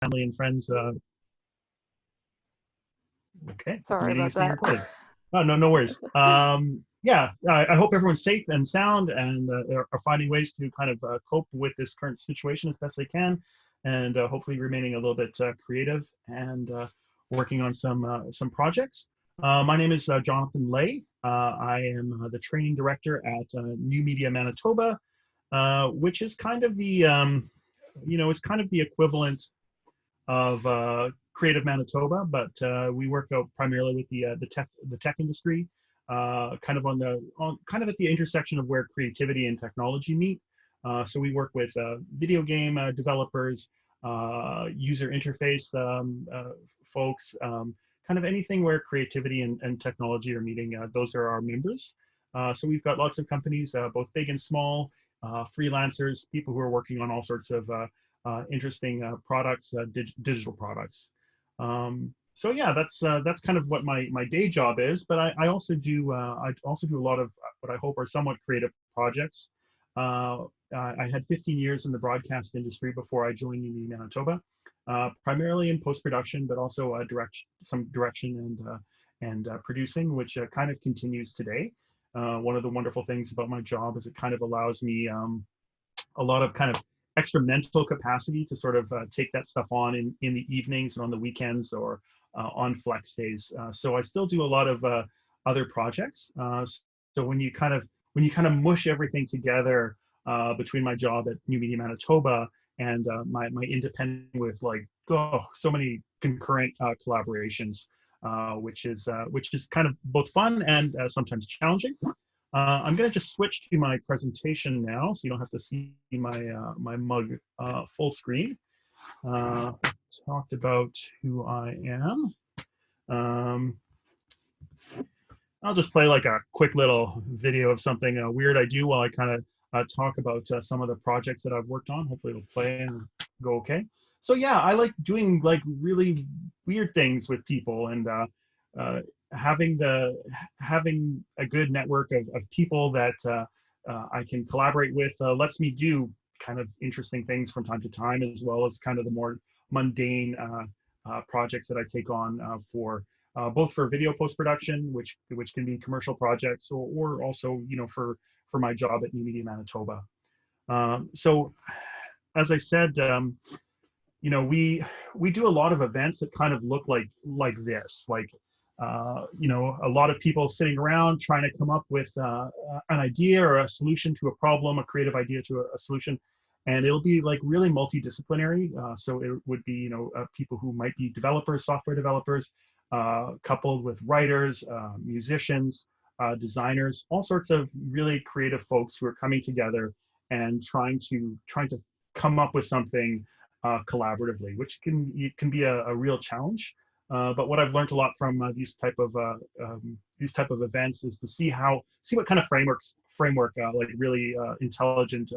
family and friends. Okay, Sorry meeting about is being that. recorded. Oh, no, no worries. Yeah, I hope everyone's safe and sound and are finding ways to kind of cope with this current situation as best they can, and hopefully remaining a little bit creative and working on some projects. My name is Jonathan Lay. I am the training director at New Media Manitoba, which is kind of is kind of the equivalent of Creative Manitoba, but we work out primarily with the tech industry, kind of kind of at the intersection of where creativity and technology meet. So we work with video game developers, user interface folks, kind of anything where creativity and technology are meeting. Those are our members. So we've got lots of companies, both big and small, freelancers, people who are working on all sorts of interesting products, digital products. So yeah, that's kind of what my day job is. But I also do a lot of what I hope are somewhat creative projects. I had 15 years in the broadcast industry before I joined Uni Manitoba, primarily in post production, but also some direction and producing, which kind of continues today. One of the wonderful things about my job is it kind of allows me a lot of kind of extra mental capacity to sort of take that stuff on in the evenings and on the weekends or on flex days. So I still do a lot of other projects. So when you kind of mush everything together between my job at New Media Manitoba and my independent with so many concurrent collaborations, which is kind of both fun and sometimes challenging. I'm going to just switch to my presentation now, so you don't have to see my mug full screen. Talked about who I am. I'll just play like a quick little video of something weird I do while I kind of talk about some of the projects that I've worked on. Hopefully it'll play and go okay. So yeah, I like doing like really weird things with people, and having a good network of people that I can collaborate with lets me do kind of interesting things from time to time, as well as kind of the more mundane projects that I take on for both for video post production, which can be commercial projects, or also for my job at New Media Manitoba. So, as I said, we do a lot of events that kind of look like this, a lot of people sitting around trying to come up with an idea or a solution to a problem, a creative idea to a solution. And it'll be like really multidisciplinary. So it would be, people who might be developers, software developers, coupled with writers, musicians, designers, all sorts of really creative folks who are coming together and trying to come up with something collaboratively, which can be a real challenge. But what I've learned a lot from these type of events is to see what kind of framework like really intelligent,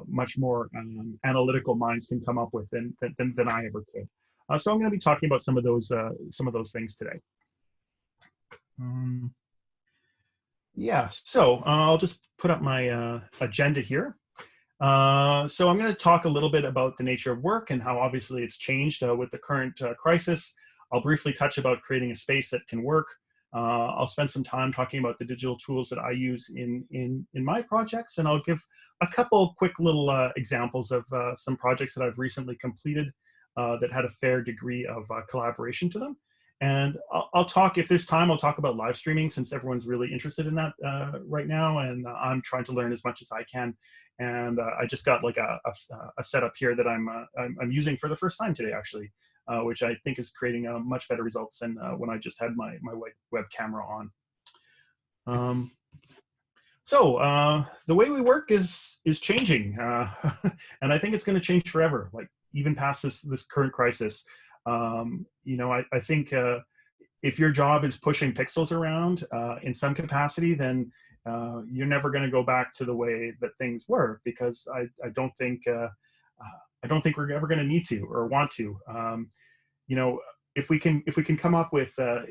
much more analytical minds can come up with than I ever could. So I'm going to be talking about some of those things today. Yeah, so I'll just put up my agenda here. So I'm going to talk a little bit about the nature of work and how obviously it's changed with the current crisis. I'll briefly touch about creating a space that can work. I'll spend some time talking about the digital tools that I use in my projects, and I'll give a couple quick little examples of some projects that I've recently completed that had a fair degree of collaboration to them. And I'll talk, if there's time, I'll talk about live streaming, since everyone's really interested in that right now, and I'm trying to learn as much as I can. And I just got like a setup here that I'm using for the first time today, actually, which I think is creating much better results than when I just had my web camera on. So the way we work is changing, and I think it's going to change forever, like even past this current crisis. I think if your job is pushing pixels around in some capacity, then you're never going to go back to the way that things were, because I don't think we're ever going to need to or want to. If we can come up with a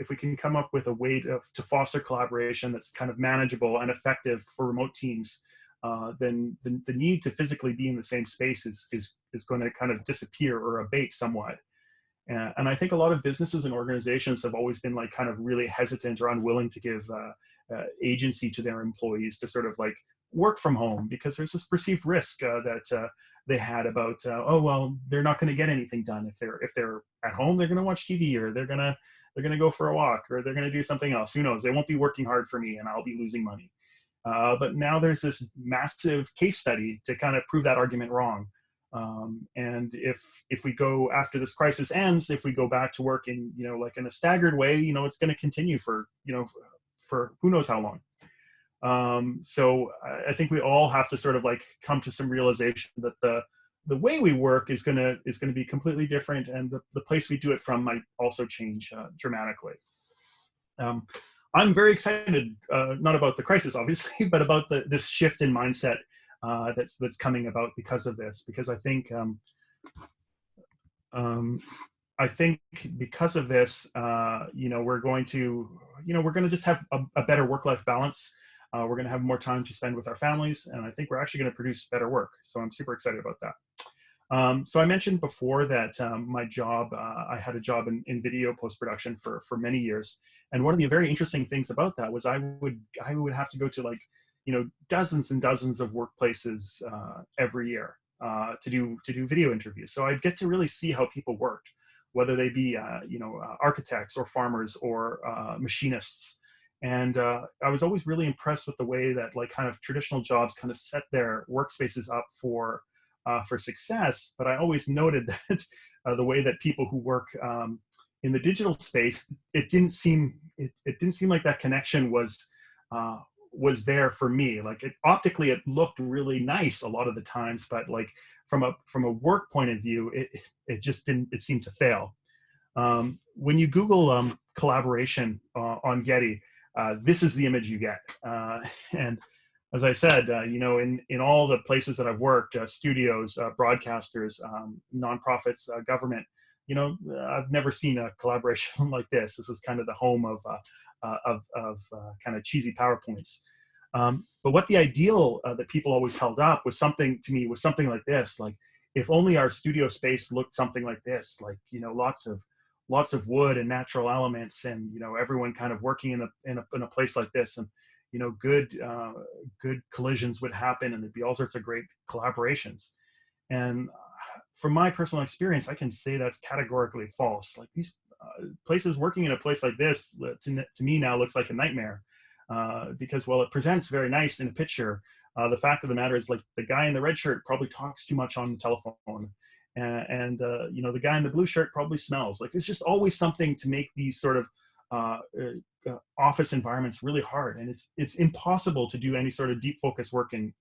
way to foster collaboration that's kind of manageable and effective for remote teams, then the need to physically be in the same space is going to kind of disappear or abate somewhat. And I think a lot of businesses and organizations have always been like kind of really hesitant or unwilling to give agency to their employees to sort of like work from home, because there's this perceived risk that they had about, oh well, they're not going to get anything done if they're at home. They're going to watch TV, or they're going to go for a walk, or they're going to do something else. Who knows? They won't be working hard for me, and I'll be losing money. But now there's this massive case study to kind of prove that argument wrong. And if we go, after this crisis ends, if we go back to work in, like in a staggered way, it's going to continue for, for who knows how long. So I think we all have to sort of like come to some realization that the way we work is going to be completely different, and the place we do it from might also change dramatically. I'm very excited, not about the crisis, obviously, but about this shift in mindset that's coming about because of this. Because I think because of this, we're going to just have a better work-life balance. We're going to have more time to spend with our families, and I think we're actually going to produce better work. So I'm super excited about that. So I mentioned before that my job, I had a job in video post-production for many years. And one of the very interesting things about that was I would have to go to like, dozens and dozens of workplaces every year to do video interviews. So I'd get to really see how people worked, whether they be, architects or farmers or machinists. And I was always really impressed with the way that like kind of traditional jobs kind of set their workspaces up for success. But I always noted that the way that people who work in the digital space, it didn't seem like that connection was there for me. Like optically, it looked really nice a lot of the times, but like from a work point of view, it just didn't. It seemed to fail. When you Google collaboration on Getty, this is the image you get, and as I said, in all the places that I've worked, studios, broadcasters, nonprofits, government, I've never seen a collaboration like this. This is kind of the home of kind of cheesy PowerPoints. But what the ideal that people always held up was something like this. Like, if only our studio space looked something like this, like, lots of wood and natural elements, and everyone kind of working in a place like this, and good collisions would happen, and there'd be all sorts of great collaborations. And from my personal experience, I can say that's categorically false. Like, these places, working in a place like this, to me now looks like a nightmare, because while it presents very nice in a picture, the fact of the matter is, like, the guy in the red shirt probably talks too much on the telephone, and the guy in the blue shirt probably smells. Like, there's just always something to make these sort of office environments really hard, and it's impossible to do any sort of deep focus work in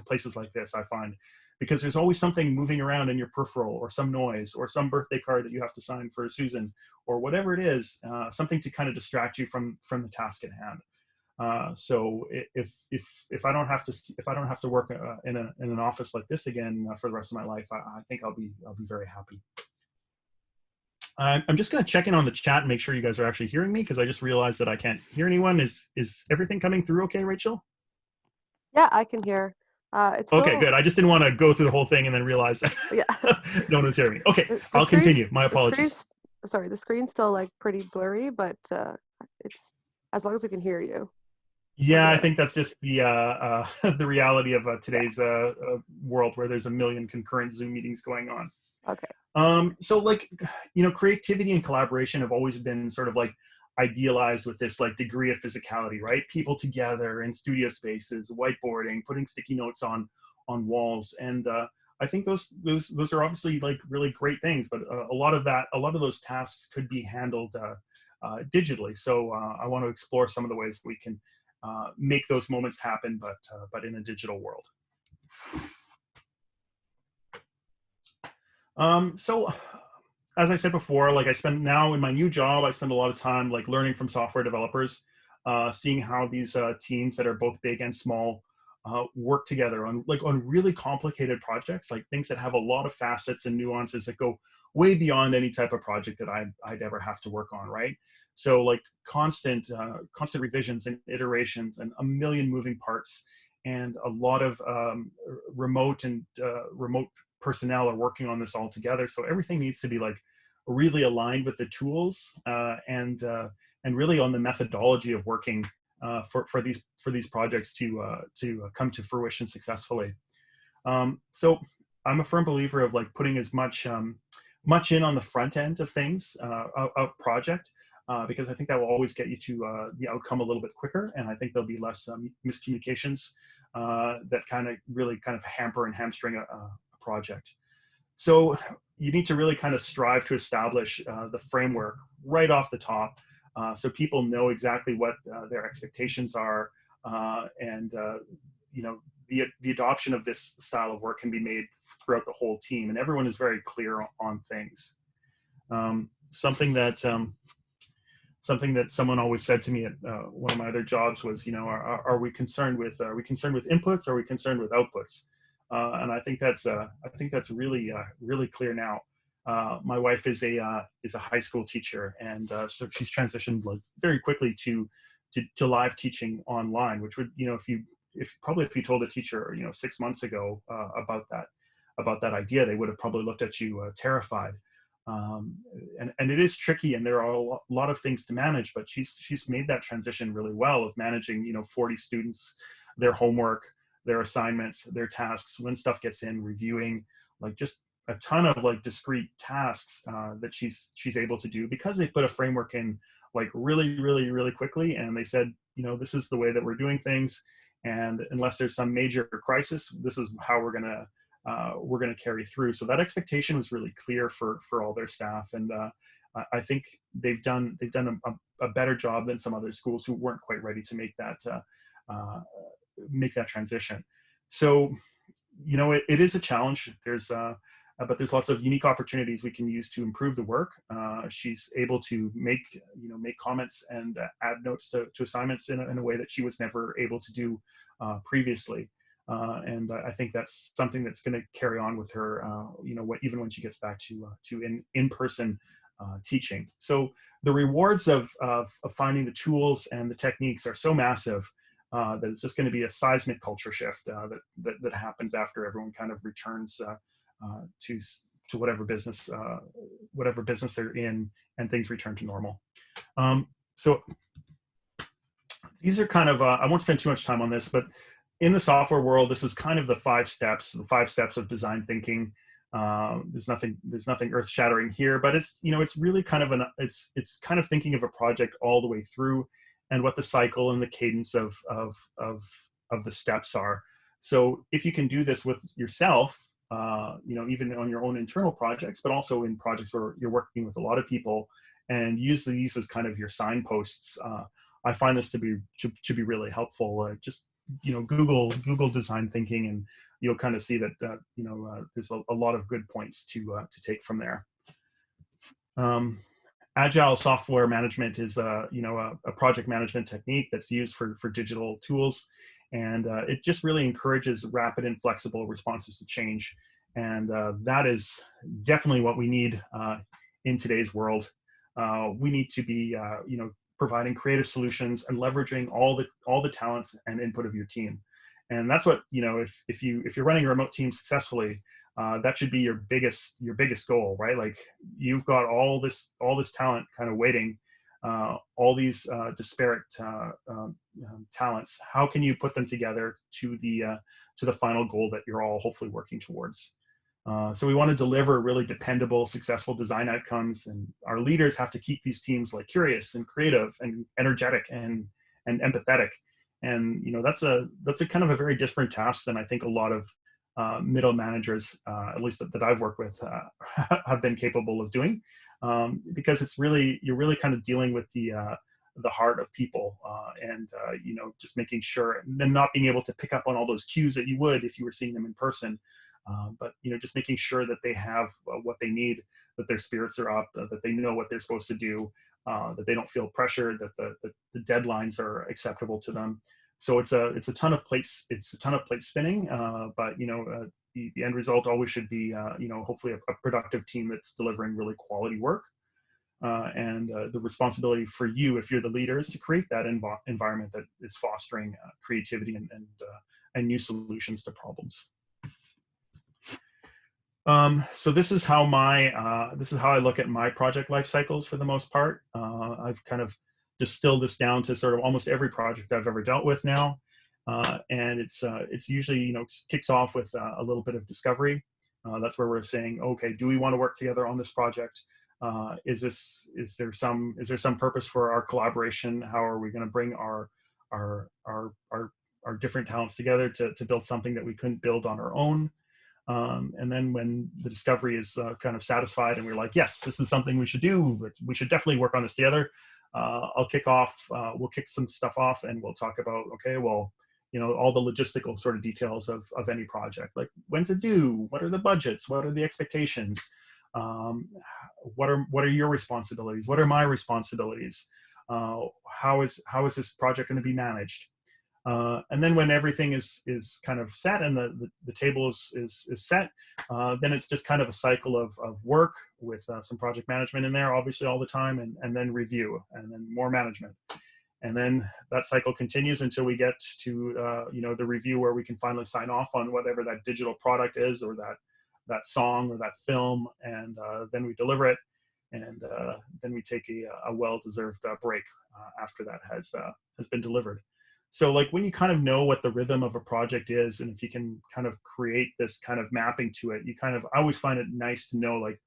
places like this, I find, because there's always something moving around in your peripheral, or some noise, or some birthday card that you have to sign for Susan, or whatever it is, something to kind of distract you from the task at hand. So if I don't have to work in an office like this again for the rest of my life, I think I'll be very happy. I'm just going to check in on the chat and make sure you guys are actually hearing me, because I just realized that I can't hear anyone. Is everything coming through okay, Rachel? Yeah, I can hear. It's okay, good. I just didn't want to go through the whole thing and then realize no one was hearing me. Okay, I'll continue. My apologies. The screen's still like pretty blurry, but it's, as long as we can hear you. Yeah, I think that's just the the reality of today's world, where there's a million concurrent Zoom meetings going on. Okay. So, like, creativity and collaboration have always been sort of like idealized with this like degree of physicality, right? People together in studio spaces, whiteboarding, putting sticky notes on walls, and I think those are obviously like really great things, but a lot of those tasks could be handled digitally. So I want to explore some of the ways that we can make those moments happen, but in a digital world. So as I said before, like, now in my new job, I spend a lot of time like learning from software developers, seeing how these teams that are both big and small work together on really complicated projects, like things that have a lot of facets and nuances that go way beyond any type of project that I'd ever have to work on, right? So like constant revisions and iterations and a million moving parts. and a lot of remote personnel are working on this all together. So everything needs to be like really aligned with the tools and really on the methodology of working for these projects to come to fruition successfully. So I'm a firm believer of like putting as much in on the front end of things, a project, because I think that will always get you to the outcome a little bit quicker, and I think there'll be less miscommunications that really hamper and hamstring a project. So you need to really kind of strive to establish the framework right off the top, so people know exactly what their expectations are, and the adoption of this style of work can be made throughout the whole team, and everyone is very clear on things. Something that someone always said to me at one of my other jobs was, are we concerned with inputs, or are we concerned with outputs? And I think that's really clear now. My wife is a high school teacher, and so she's transitioned like very quickly to live teaching online, which would, if you told a teacher 6 months ago about that idea, they would have probably looked at you terrified. And it is tricky, and there are a lot of things to manage, but she's made that transition really well, of managing 40 students, their homework, their assignments, their tasks, when stuff gets in, reviewing, like just a ton of like discrete tasks that she's able to do, because they put a framework in like really quickly, and they said, this is the way that we're doing things, and unless there's some major crisis, this is how we're gonna carry through. So that expectation was really clear for all their staff, and I think they've done a better job than some other schools who weren't quite ready to make that transition. So it is a challenge. But there's lots of unique opportunities we can use to improve the work. She's able to make comments and add notes to assignments in a way that she was never able to do previously. And I think that's something that's going to carry on with her, even when she gets back to in-person teaching. So the rewards of finding the tools and the techniques are so massive that it's just going to be a seismic culture shift that happens after everyone kind of returns to whatever business they're in, and things return to normal. So these are kind of I won't spend too much time on this, but in the software world, this is kind of the 5 steps of design thinking. There's nothing earth-shattering here, but it's really kind of it's kind of thinking of a project all the way through, and what the cycle and the cadence of the steps are. So if you can do this with yourself, even on your own internal projects, but also in projects where you're working with a lot of people, and use these as kind of your signposts, I find this to be really helpful. Just Google design thinking, and you'll kind of see that there's a lot of good points to take from there. Agile software management is a project management technique that's used for digital tools, and it just really encourages rapid and flexible responses to change, and that is definitely what we need in today's world. We need to be providing creative solutions and leveraging all the talents and input of your team, and that's what if you're running a remote team successfully, that should be your biggest goal, right? Like, you've got all this talent kind of waiting, all these disparate talents. How can you put them together to the final goal that you're all hopefully working towards? So we want to deliver really dependable, successful design outcomes, and our leaders have to keep these teams like curious and creative and energetic and empathetic. And that's a kind of a very different task than I think a lot of middle managers, at least that I've worked with, have been capable of doing, because you're really kind of dealing with the heart of people, and just making sure, and not being able to pick up on all those cues that you would if you were seeing them in person, but just making sure that they have what they need, that their spirits are up, that they know what they're supposed to do, that they don't feel pressured, that the deadlines are acceptable to them. So it's a ton of plate spinning, but the end result always should be hopefully a productive team that's delivering really quality work, and the responsibility for you, if you're the leader, is to create that environment that is fostering creativity new solutions to problems. So this is how I look at my project life cycles for the most part. I've kind of distilled this down to sort of almost every project I've ever dealt with now. And it's usually, you know, kicks off with a little bit of discovery. That's where we're saying, okay, do we want to work together on this project? Is there some purpose for our collaboration? How are we going to bring our different talents together to build something that we couldn't build on our own? And then when the discovery is kind of satisfied and we're like, yes, this is something we should do, but we should definitely work on this together. We'll kick some stuff off and we'll talk about, okay, well, you know, all the logistical sort of details of any project, like when's it due? What are the budgets? What are the expectations? What are your responsibilities? What are my responsibilities? How is this project going to be managed? And then when everything is kind of set and the table is set, then it's just kind of a cycle of work with some project management in there, obviously all the time, and then review, and then more management. And then that cycle continues until we get to you know, the review where we can finally sign off on whatever that digital product is, or that song or that film, and then we deliver it, and then we take a well-deserved break after that has been delivered. So like when you kind of know what the rhythm of a project is, and if you can kind of create this kind of mapping to it, I always find it nice to know, like,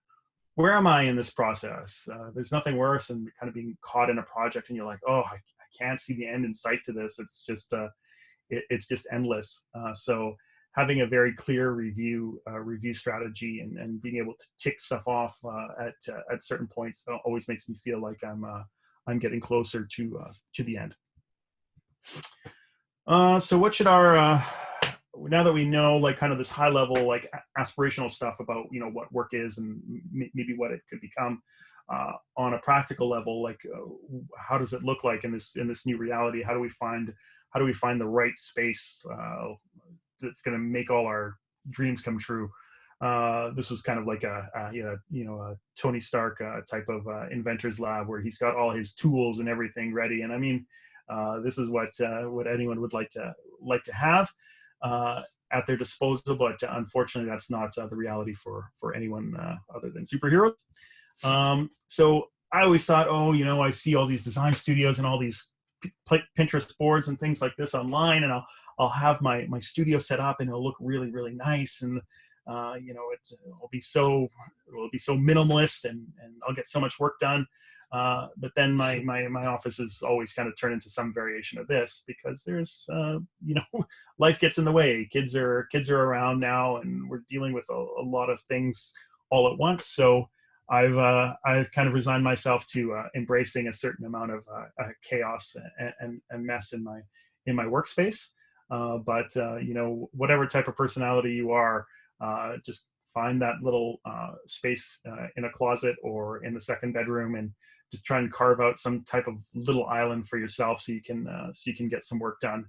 where am I in this process? There's nothing worse than kind of being caught in a project and you're like, oh, I can't see the end in sight to this. It's just endless. So having a very clear review strategy and being able to tick stuff off at certain points always makes me feel like I'm getting closer to the end. So what should our now that we know, like, kind of this high level, like, aspirational stuff about, you know, what work is and maybe what it could become, on a practical level, like, how does it look like in this new reality? How do we find the right space that's going to make all our dreams come true? This was kind of like a Tony Stark type of inventor's lab, where he's got all his tools and everything ready. And I mean, this is what anyone would like to have at their disposal, but unfortunately, that's not the reality for anyone other than superheroes. So I always thought, oh, you know, I see all these design studios and all these Pinterest boards and things like this online, and I'll have my studio set up, and it'll look really, really nice, and you know, it'll be so minimalist, and I'll get so much work done. But then my office is always kind of turned into some variation of this, because there's you know, life gets in the way. Kids are around now, and we're dealing with a lot of things all at once. So I've kind of resigned myself to embracing a certain amount of chaos and mess in my workspace. But you know, whatever type of personality you are, just find that little space in a closet or in the second bedroom, and just try and carve out some type of little island for yourself, so you can get some work done.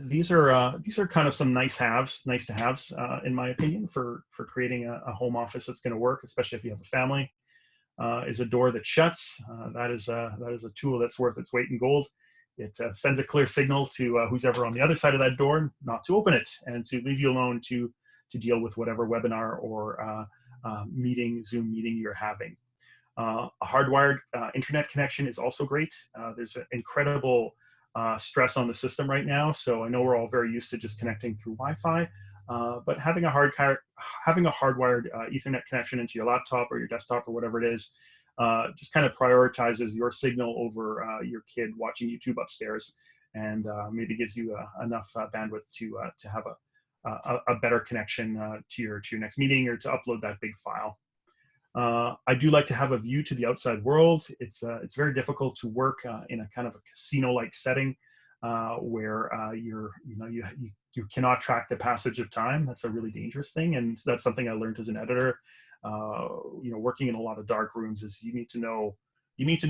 These are kind of some nice to haves, in my opinion, for creating a home office that's going to work, especially if you have a family. Is a door that shuts. That is a tool that's worth its weight in gold. It sends a clear signal to who's ever on the other side of that door not to open it, and to leave you alone to deal with whatever webinar or Zoom meeting you're having. A hardwired internet connection is also great. There's an incredible stress on the system right now, so I know we're all very used to just connecting through Wi-Fi, but having a hardwired Ethernet connection into your laptop or your desktop or whatever it is, just kind of prioritizes your signal over your kid watching YouTube upstairs, and maybe gives you enough bandwidth to have a better connection to your next meeting, or to upload that big file. I do like to have a view to the outside world. It's very difficult to work in a kind of a casino-like setting where you cannot track the passage of time. That's a really dangerous thing, and that's something I learned as an editor. You know, working in a lot of dark rooms, is you need to know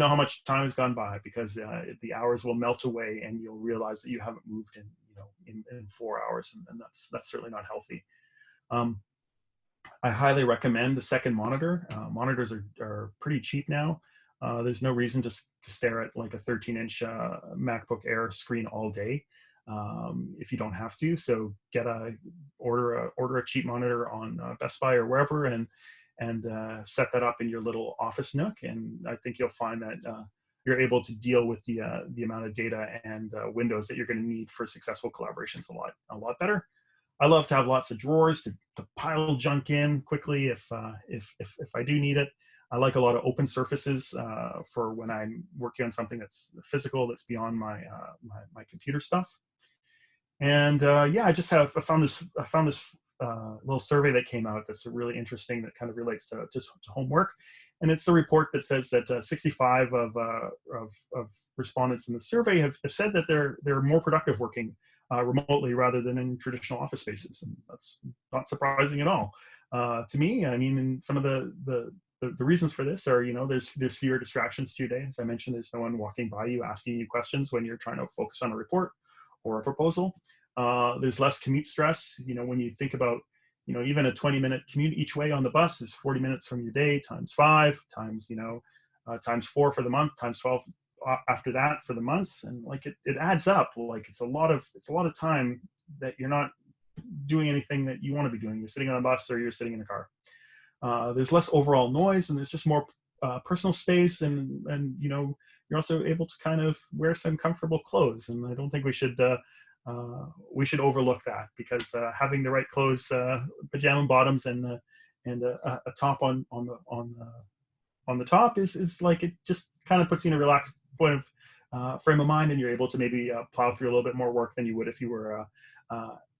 how much time has gone by, because the hours will melt away, and you'll realize that you haven't moved in 4 hours, and that's certainly not healthy. I highly recommend a second monitor. Monitors are pretty cheap now. There's no reason to stare at like a 13-inch MacBook Air screen all day. if you don't have to. So order a cheap monitor on Best Buy or wherever, and set that up in your little office nook. And I think you'll find that you're able to deal with the amount of data and windows that you're going to need for successful collaborations a lot better. I love to have lots of drawers to pile junk in quickly if I do need it. I like a lot of open surfaces for when I'm working on something that's physical, that's beyond my computer stuff. And yeah, I found this little survey that came out that's really interesting, that kind of relates to homework. And it's the report that says that 65 of respondents in the survey have said that they're more productive working remotely rather than in traditional office spaces. And that's not surprising at all to me. I mean, and some of the reasons for this are, there's fewer distractions to your day. As I mentioned, there's no one walking by you asking you questions when you're trying to focus on a report or a proposal. There's less commute stress. When you think about, even a 20-minute commute each way on the bus is 40 minutes from your day, times 5, times, times 4 for the month, times 12 after that for the months. And like it adds up. Like it's a lot of time that you're not doing anything that you want to be doing. You're sitting on a bus or you're sitting in a car. There's less overall noise, and there's just more personal space, and you're also able to kind of wear some comfortable clothes. And I don't think we should overlook that, because having the right clothes, pajama bottoms, and a top on the top is like, it just kind of puts you in a relaxed point of frame of mind, and you're able to maybe plow through a little bit more work than you would if you were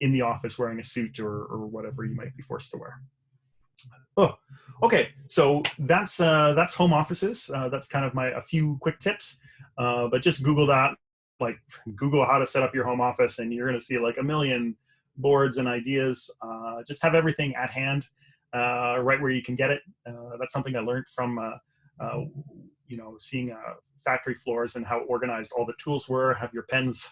in the office wearing a suit or whatever you might be forced to wear. Oh, okay. So that's home offices. That's kind of a few quick tips, but just Google that. Like, Google how to set up your home office, and you're going to see like a million boards and ideas. Just have everything at hand, right where you can get it. That's something I learned from seeing factory floors and how organized all the tools were. Have your pens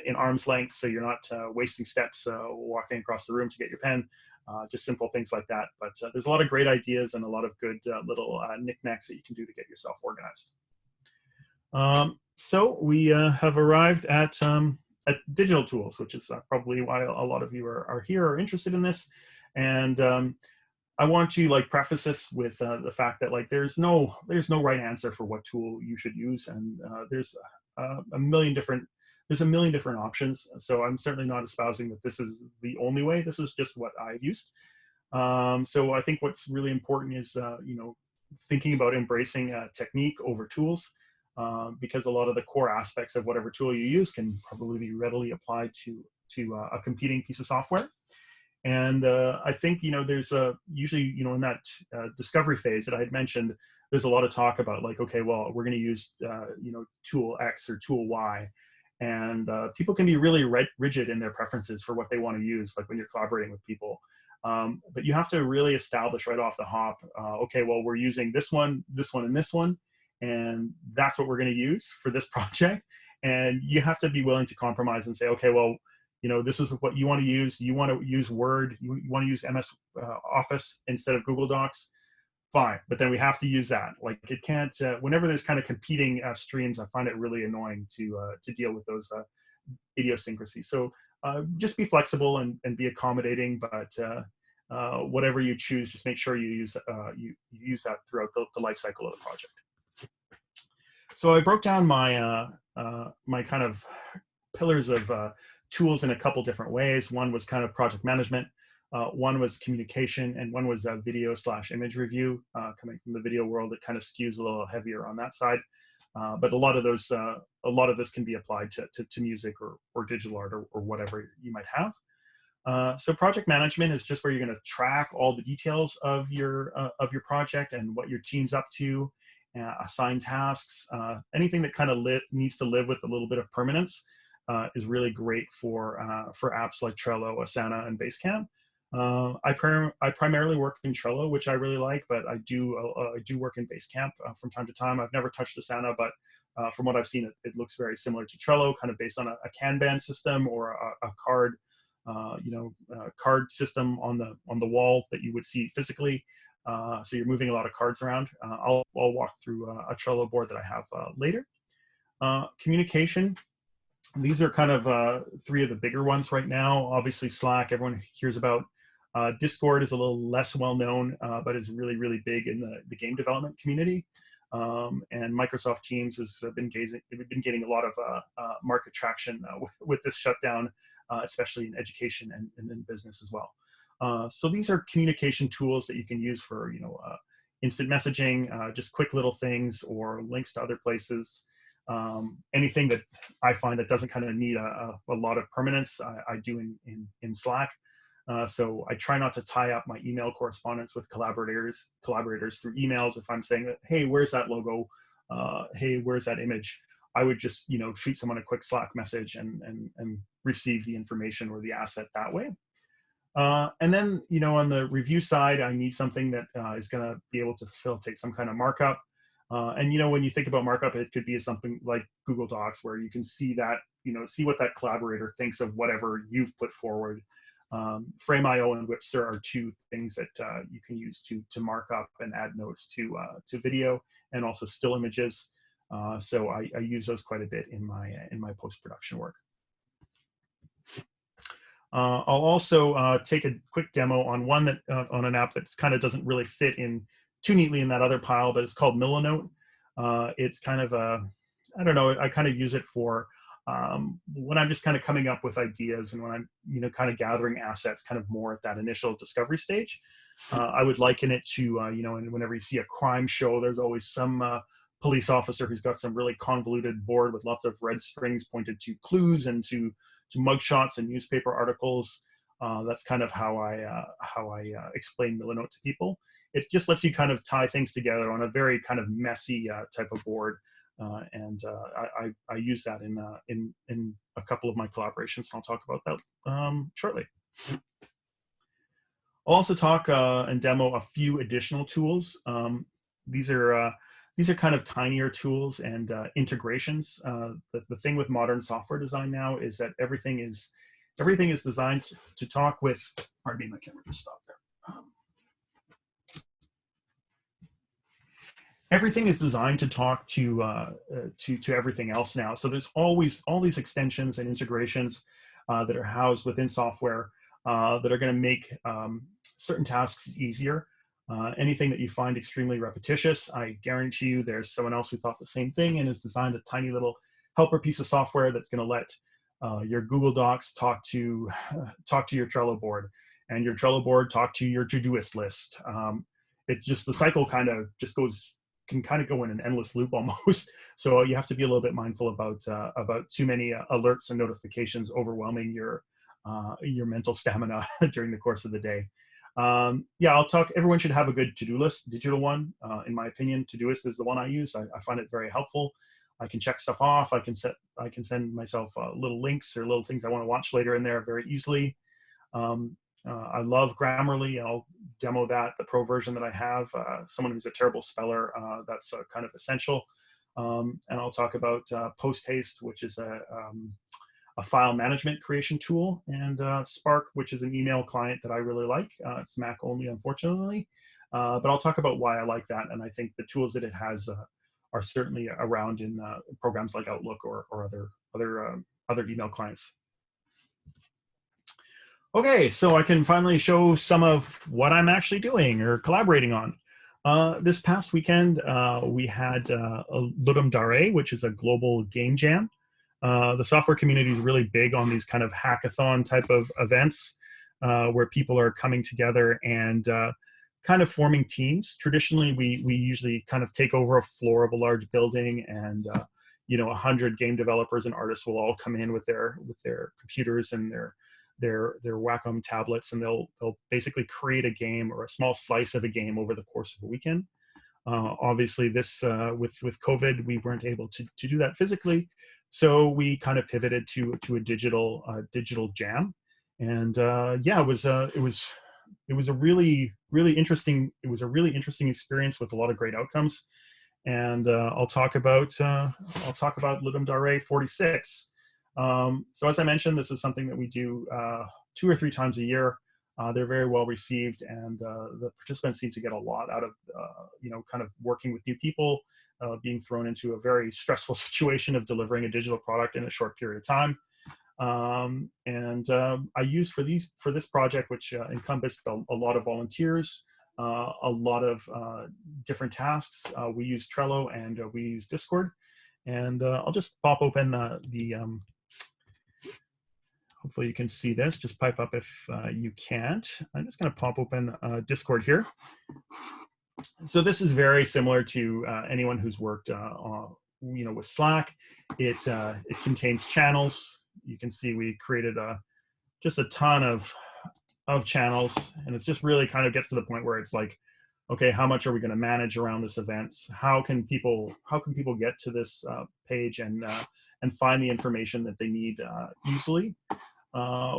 in arm's length, so you're not wasting steps walking across the room to get your pen. Just simple things like that. But there's a lot of great ideas and a lot of good little knickknacks that you can do to get yourself organized. So we have arrived at digital tools, which is probably why a lot of you are here or interested in this. And I want to preface this with the fact that there's no right answer for what tool you should use, and there's a million different options. So I'm certainly not espousing that this is the only way. This is just what I've used. So I think what's really important is thinking about embracing technique over tools. Because a lot of the core aspects of whatever tool you use can probably be readily applied to a competing piece of software. And I think there's usually in that discovery phase that I had mentioned, there's a lot of talk about okay, well, we're going to use tool X or tool Y, and people can be really rigid in their preferences for what they want to use, like when you're collaborating with people. But you have to really establish right off the hop, okay, well, we're using this one, and this one. And that's what we're going to use for this project. And you have to be willing to compromise and say, okay, well, this is what you want to use. You want to use Word, you want to use MS Office instead of Google Docs. Fine. But then we have to use that. Like, it can't, whenever there's kind of competing streams, I find it really annoying to deal with those idiosyncrasies. So just be flexible and be accommodating, but whatever you choose, just make sure you use that throughout the life cycle of the project. So I broke down my my kind of pillars of tools in a couple different ways. One was kind of project management, one was communication, and one was video/image review. Coming from the video world, it kind of skews a little heavier on that side. But a lot of this can be applied to music or digital art or whatever you might have. So project management is just where you're going to track all the details of your project and what your team's up to. Assign tasks, anything that kind of needs to live with a little bit of permanence is really great for apps like Trello, Asana, and Basecamp. I primarily work in Trello, which I really like, but I do work in Basecamp from time to time. I've never touched Asana, but from what I've seen, it looks very similar to Trello, kind of based on a Kanban system or a card, card system on the wall that you would see physically. So you're moving a lot of cards around. I'll walk through a Trello board that I have later. Communication These are kind of three of the bigger ones right now. Obviously, Slack, everyone hears about. Discord is a little less well known, but is really, really big in the game development community. And Microsoft Teams has been getting a lot of market traction with this shutdown, especially in education and in business as well. So these are communication tools that you can use for, instant messaging, just quick little things or links to other places. Anything that I find that doesn't kind of need a lot of permanence, I do in Slack. So I try not to tie up my email correspondence with collaborators through emails. If I'm saying that, hey, where's that logo? Hey, where's that image? I would just, shoot someone a quick Slack message and receive the information or the asset that way. And then, on the review side, I need something that is going to be able to facilitate some kind of markup. And, when you think about markup, it could be something like Google Docs, where you can see that, see what that collaborator thinks of whatever you've put forward. Frame.io and Whipster are two things that you can use to mark up and add notes to video and also still images. So I use those quite a bit in my post-production work. I'll also take a quick demo on one that on an app that kind of doesn't really fit in too neatly in that other pile, but it's called Milanote. It's kind of I don't know, I kind of use it for when I'm just kind of coming up with ideas and when I'm, kind of gathering assets kind of more at that initial discovery stage. I would liken it to, and whenever you see a crime show, there's always some police officer who's got some really convoluted board with lots of red strings pointed to clues and to mugshots and newspaper articles. That's kind of how I explain Milanote to people. It just lets you kind of tie things together on a very kind of messy type of board. I use that in a couple of my collaborations, and I'll talk about that shortly. I'll also talk and demo a few additional tools. These are kind of tinier tools and integrations. The thing with modern software design now is that everything is designed to talk with. Pardon me, my camera just stopped there. Everything is designed to talk to everything else now. So there's always all these extensions and integrations that are housed within software that are going to make certain tasks easier. Anything that you find extremely repetitious, I guarantee you there's someone else who thought the same thing and has designed a tiny little helper piece of software that's going to let your Google Docs talk to your Trello board, and your Trello board talk to your Todoist list. It just, the cycle kind of just can kind of go in an endless loop almost. So you have to be a little bit mindful about too many alerts and notifications overwhelming your mental stamina during the course of the day. I'll talk. Everyone should have a good to-do list, digital one. In my opinion, Todoist is the one I use. I find it very helpful. I can check stuff off. I can send myself little links or little things I want to watch later in there very easily. I love Grammarly. I'll demo that, the pro version that I have. Someone who's a terrible speller, that's kind of essential. And I'll talk about Post Haste, which is a file management creation tool, and Spark, which is an email client that I really like. It's Mac only, unfortunately. But I'll talk about why I like that, and I think the tools that it has are certainly around in programs like Outlook or other email clients. Okay, so I can finally show some of what I'm actually doing or collaborating on. This past weekend, we had Ludum Dare, which is a global game jam. The software community is really big on these kind of hackathon type of events where people are coming together and kind of forming teams. Traditionally, we usually kind of take over a floor of a large building, and 100 game developers and artists will all come in with their computers and their Wacom tablets, and they'll basically create a game or a small slice of a game over the course of a weekend. Obviously, this with COVID, we weren't able to do that physically, so we kind of pivoted to a digital jam, and it was a really interesting experience with a lot of great outcomes. And I'll talk about Ludum Dare 46. So as I mentioned, this is something that we do 2 or 3 times a year. They're very well received, and the participants seem to get a lot out of, kind of working with new people, being thrown into a very stressful situation of delivering a digital product in a short period of time. I used for this project, which encompassed a lot of volunteers, a lot of different tasks. We use Trello and we use Discord. And I'll just pop open hopefully you can see this. Just pipe up if you can't. I'm just going to pop open Discord here. So this is very similar to anyone who's worked with Slack. It contains channels. You can see we created just a ton of channels, and it's just really kind of gets to the point where it's like, okay, how much are we going to manage around this event? How can people get to this page and find the information that they need easily?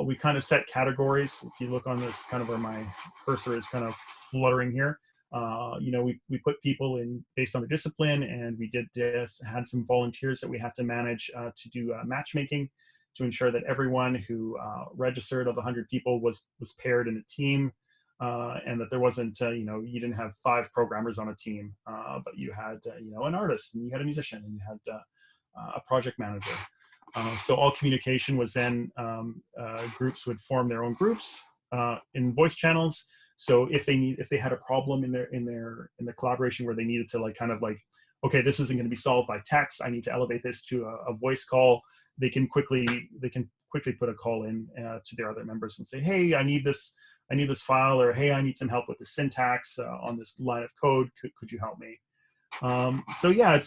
We kind of set categories. If you look on this, kind of where my cursor is kind of fluttering here, we put people in based on the discipline, and we had some volunteers that we had to manage to do matchmaking to ensure that everyone who registered of the 100 people was paired in a team, and that there wasn't, you didn't have 5 programmers on a team, but you had, an artist, and you had a musician, and you had a project manager. So all communication was then, groups would form their own groups in voice channels. So if they had a problem in the collaboration where they needed to okay, this isn't going to be solved by text, I need to elevate this to a voice call, they can quickly put a call in to their other members and say, hey, I need this file, or hey, I need some help with the syntax on this line of code. Could you help me? So yeah,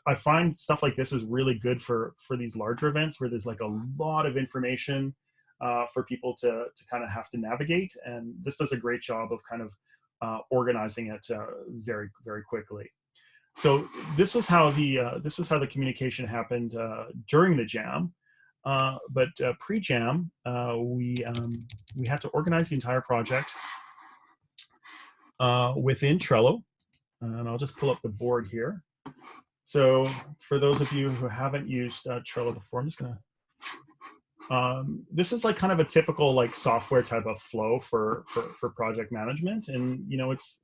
I find stuff like this is really good for these larger events where there's like a lot of information for people to kind of have to navigate, and this does a great job of kind of organizing it very, very quickly. So this was how the communication happened during the jam. But pre-jam, we had to organize the entire project within Trello. And I'll just pull up the board here. So for those of you who haven't used Trello before, I'm just gonna, this is like kind of a typical like software type of flow for project management. And, it's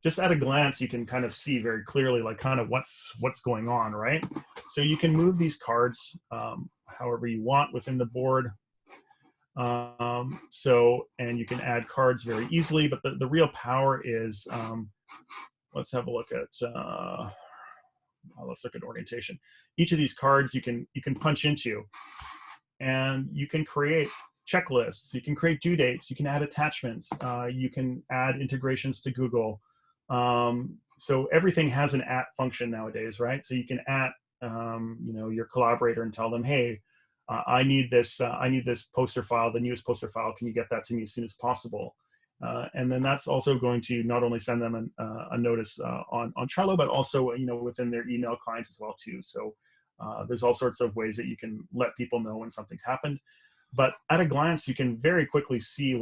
just at a glance, you can kind of see very clearly like kind of what's going on, right? So you can move these cards however you want within the board. And you can add cards very easily, but the real power is, let's have a look at, let's look at orientation. Each of these cards you can punch into, and you can create checklists, you can create due dates, you can add attachments, you can add integrations to Google. So everything has an @ function nowadays, right? So you can @ your collaborator and tell them, hey, I need this poster file, the newest poster file. Can you get that to me as soon as possible? And then that's also going to not only send them a notice on Trello, but also within their email client as well too. So there's all sorts of ways that you can let people know when something's happened. But at a glance, you can very quickly see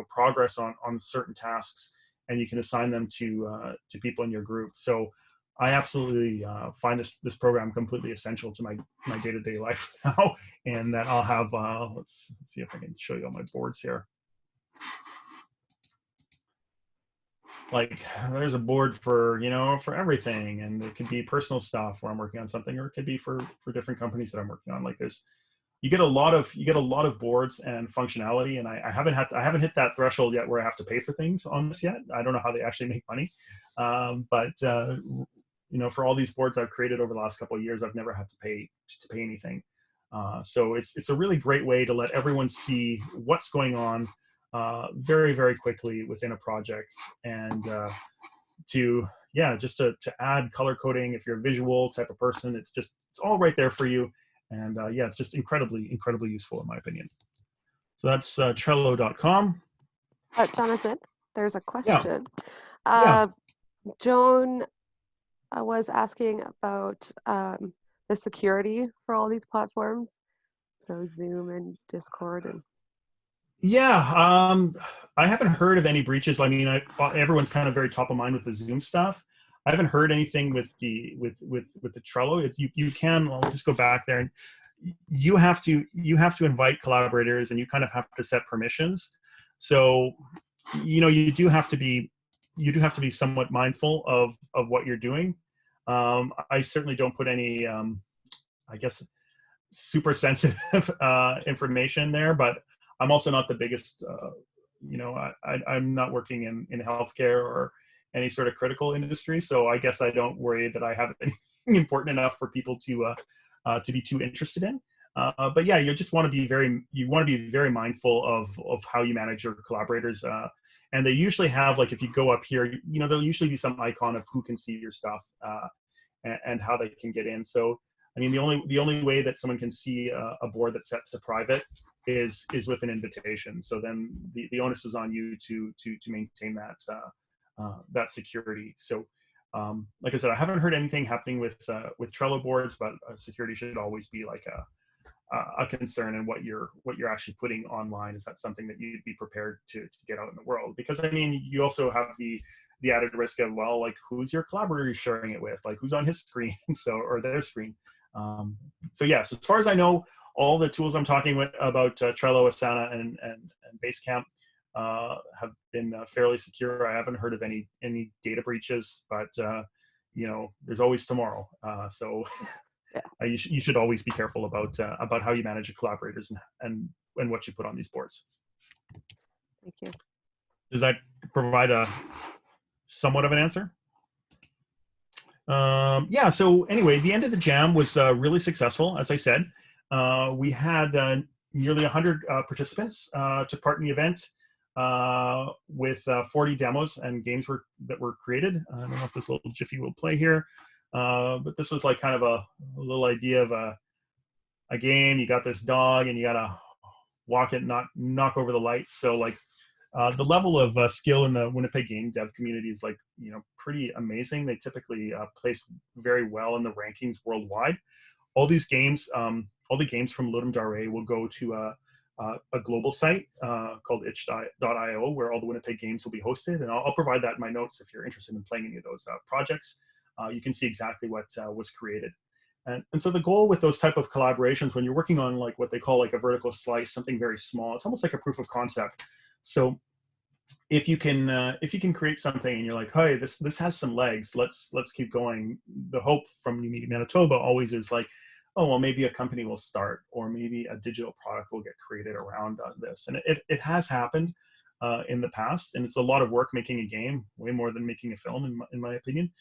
progress on certain tasks, and you can assign them to people in your group. So I absolutely find this program completely essential to my day-to-day life now, and that I'll have. Let's see if I can show you all my boards here. Like there's a board for everything, and it could be personal stuff where I'm working on something, or it could be for different companies that I'm working on. Like you get a lot of boards and functionality, and I haven't hit that threshold yet where I have to pay for things on this yet. I don't know how they actually make money, but for all these boards I've created over the last couple of years, I've never had to pay anything. So it's a really great way to let everyone see what's going on very, very quickly within a project, and to add color coding if you're a visual type of person. It's all right there for you. And it's just incredibly, incredibly useful in my opinion. So that's Trello.com. Jonathan, there's a question. Yeah. Joan was asking about the security for all these platforms, so Zoom and Discord. And I haven't heard of any breaches. I mean, everyone's kind of very top of mind with the Zoom stuff. I haven't heard anything with the Trello. It's you can. I'll just go back there, and you have to invite collaborators, and you kind of have to set permissions. So, you do have to be somewhat mindful of what you're doing. I certainly don't put any, I guess, super sensitive information there, but I'm also not the biggest, I'm not working in healthcare or any sort of critical industry. So I guess I don't worry that I have anything important enough for people to be too interested in. But yeah, you want to be very mindful of how you manage your collaborators. And they usually have, like, if you go up here, there'll usually be some icon of who can see your stuff, and how they can get in. So, I mean, the only way that someone can see a board that's set to private is with an invitation. So then the onus is on you to maintain that security. So, like I said, I haven't heard anything happening with Trello boards, but security should always be like a concern. And what you're actually putting online, is that something that you'd be prepared to get out in the world? Because, I mean, you also have the added risk of, well, like, who's your collaborator sharing it with, like, who's on his screen, so, or their screen. So yes, as far as I know, all the tools I'm talking about, Trello, Asana, and Basecamp, have been fairly secure. I haven't heard of any data breaches, but there's always tomorrow. So Yeah. you should always be careful about how you manage your collaborators and what you put on these boards. Thank you. Does that provide a somewhat of an answer? Yeah, so anyway, the end of the jam was really successful. As I said, we had nearly 100 participants took part in the event, with 40 demos and games that were created. I don't know if this little jiffy will play here, but this was like kind of a little idea of a game. You got this dog and you gotta walk it, not knock over the lights. So, like, the level of skill in the Winnipeg game dev community is, like, pretty amazing. They typically place very well in the rankings worldwide. All these games, all the games from Ludum.ra will go to a global site called itch.io, where all the Winnipeg games will be hosted. And I'll provide that in my notes if you're interested in playing any of those projects. You can see exactly what was created. And so the goal with those type of collaborations, when you're working on, like, what they call like a vertical slice, something very small, it's almost like a proof of concept. So if you can create something and you're like, hey, this has some legs, let's keep going. The hope from New Media Manitoba always is like, oh, well, maybe a company will start, or maybe a digital product will get created around this. And it has happened in the past, and it's a lot of work making a game, way more than making a film, in my opinion.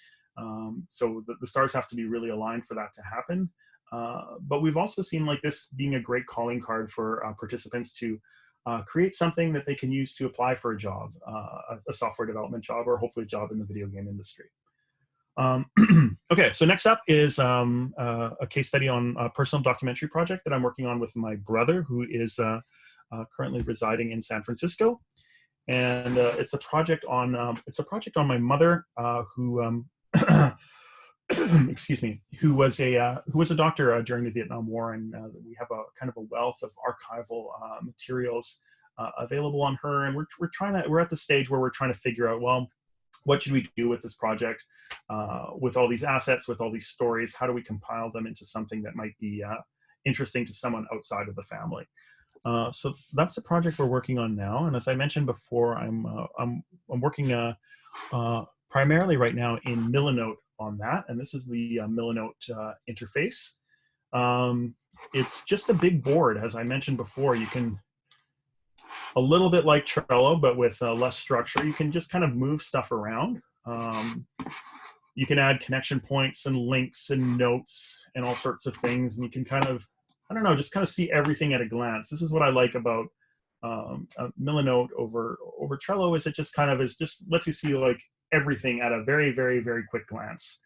So the stars have to be really aligned for that to happen. But we've also seen, like, this being a great calling card for participants to create something that they can use to apply for a job, a software development job, or hopefully a job in the video game industry. Okay, so next up is a case study on a personal documentary project that I'm working on with my brother, who is currently residing in San Francisco. And it's a project on my mother, who excuse me, who was a doctor during the Vietnam War, and we have a kind of a wealth of archival materials available on her, and we're at the stage where we're trying to figure out, well, what should we do with this project, with all these assets, with all these stories? How do we compile them into something that might be interesting to someone outside of the family? So that's the project we're working on now. And as I mentioned before, I'm working primarily right now in Milanote on that. And this is the Milanote interface. It's just a big board. As I mentioned before, you can, a little bit like Trello, but with less structure, you can just kind of move stuff around. You can add connection points and links and notes and all sorts of things. And you can kind of, I don't know, just kind of see everything at a glance. This is what I like about Milanote over Trello, is it just kind of lets you see, like, everything at a very, very, very quick glance.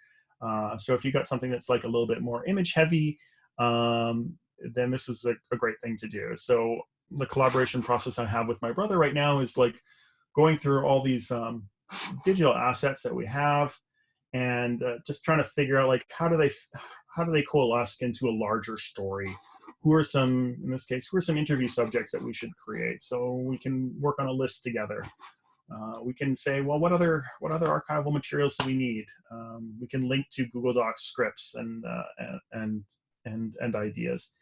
So if you got something that's like a little bit more image heavy, then this is a great thing to do. So the collaboration process I have with my brother right now is like going through all these digital assets that we have, and just trying to figure out, like, how do they coalesce into a larger story? In this case, who are some interview subjects that we should create? So we can work on a list together. We can say, well, what other archival materials do we need? We can link to Google Docs scripts and ideas.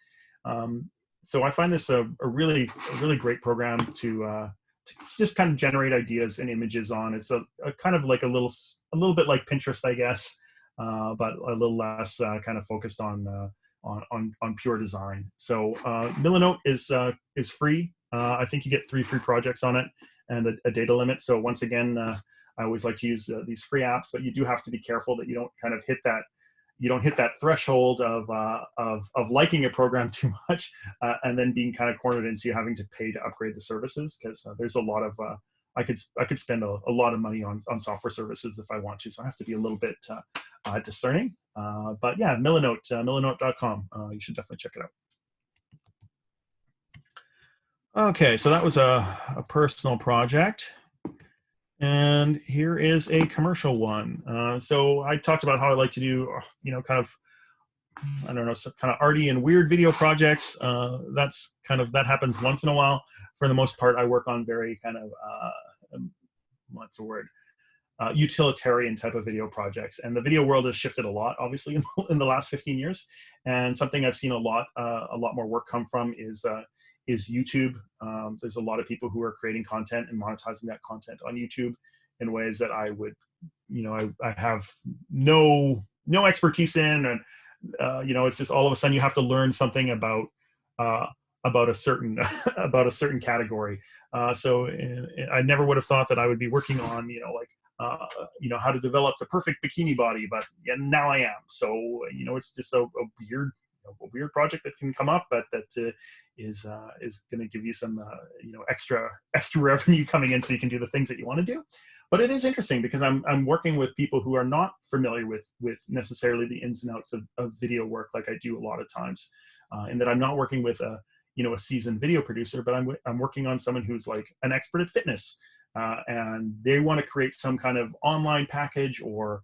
So I find this a really great program to just kind of generate ideas and images on. It's a kind of like a little bit like Pinterest, I guess, but a little less kind of focused on pure design. So Milanote is free. I think you get 3 free projects on it and a data limit. So once again, I always like to use these free apps, but you do have to be careful that you don't kind of hit that threshold of liking a program too much and then being kind of cornered into having to pay to upgrade the services, because there's a lot of I could spend a lot of money on software services if I want to, so I have to be a little bit discerning. But yeah, Milanote, milanote.com. You should definitely check it out. Okay, so that was a personal project. And here is a commercial one. So I talked about how I like to do, kind of, I don't know, some kind of arty and weird video projects. That happens once in a while. For the most part, I work on very kind of, what's the word? Utilitarian type of video projects. And the video world has shifted a lot, obviously, in the last 15 years. And something I've seen a lot more work come from is YouTube. There's a lot of people who are creating content and monetizing that content on YouTube in ways that I would, I have no expertise in, and it's just all of a sudden you have to learn something about a certain about a certain category. So I never would have thought that I would be working on, how to develop the perfect bikini body, but yeah, now I am. So it's just a weird project that can come up, but that is going to give you some extra revenue coming in, so you can do the things that you want to do. But it is interesting because I'm working with people who are not familiar with necessarily the ins and outs of video work, like I do a lot of times, in that I'm not working with a seasoned video producer, but I'm working on someone who's like an expert at fitness, and they want to create some kind of online package or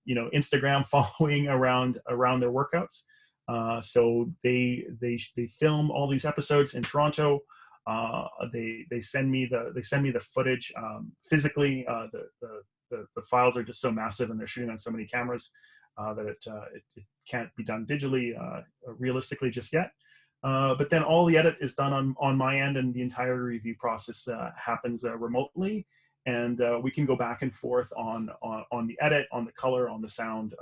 Instagram following around their workouts. So they film all these episodes in Toronto. They send me the footage physically. The files are just so massive, and they're shooting on so many cameras that it can't be done digitally realistically just yet. But then all the edit is done on my end, and the entire review process happens remotely, and we can go back and forth on the edit, on the color, on the sound,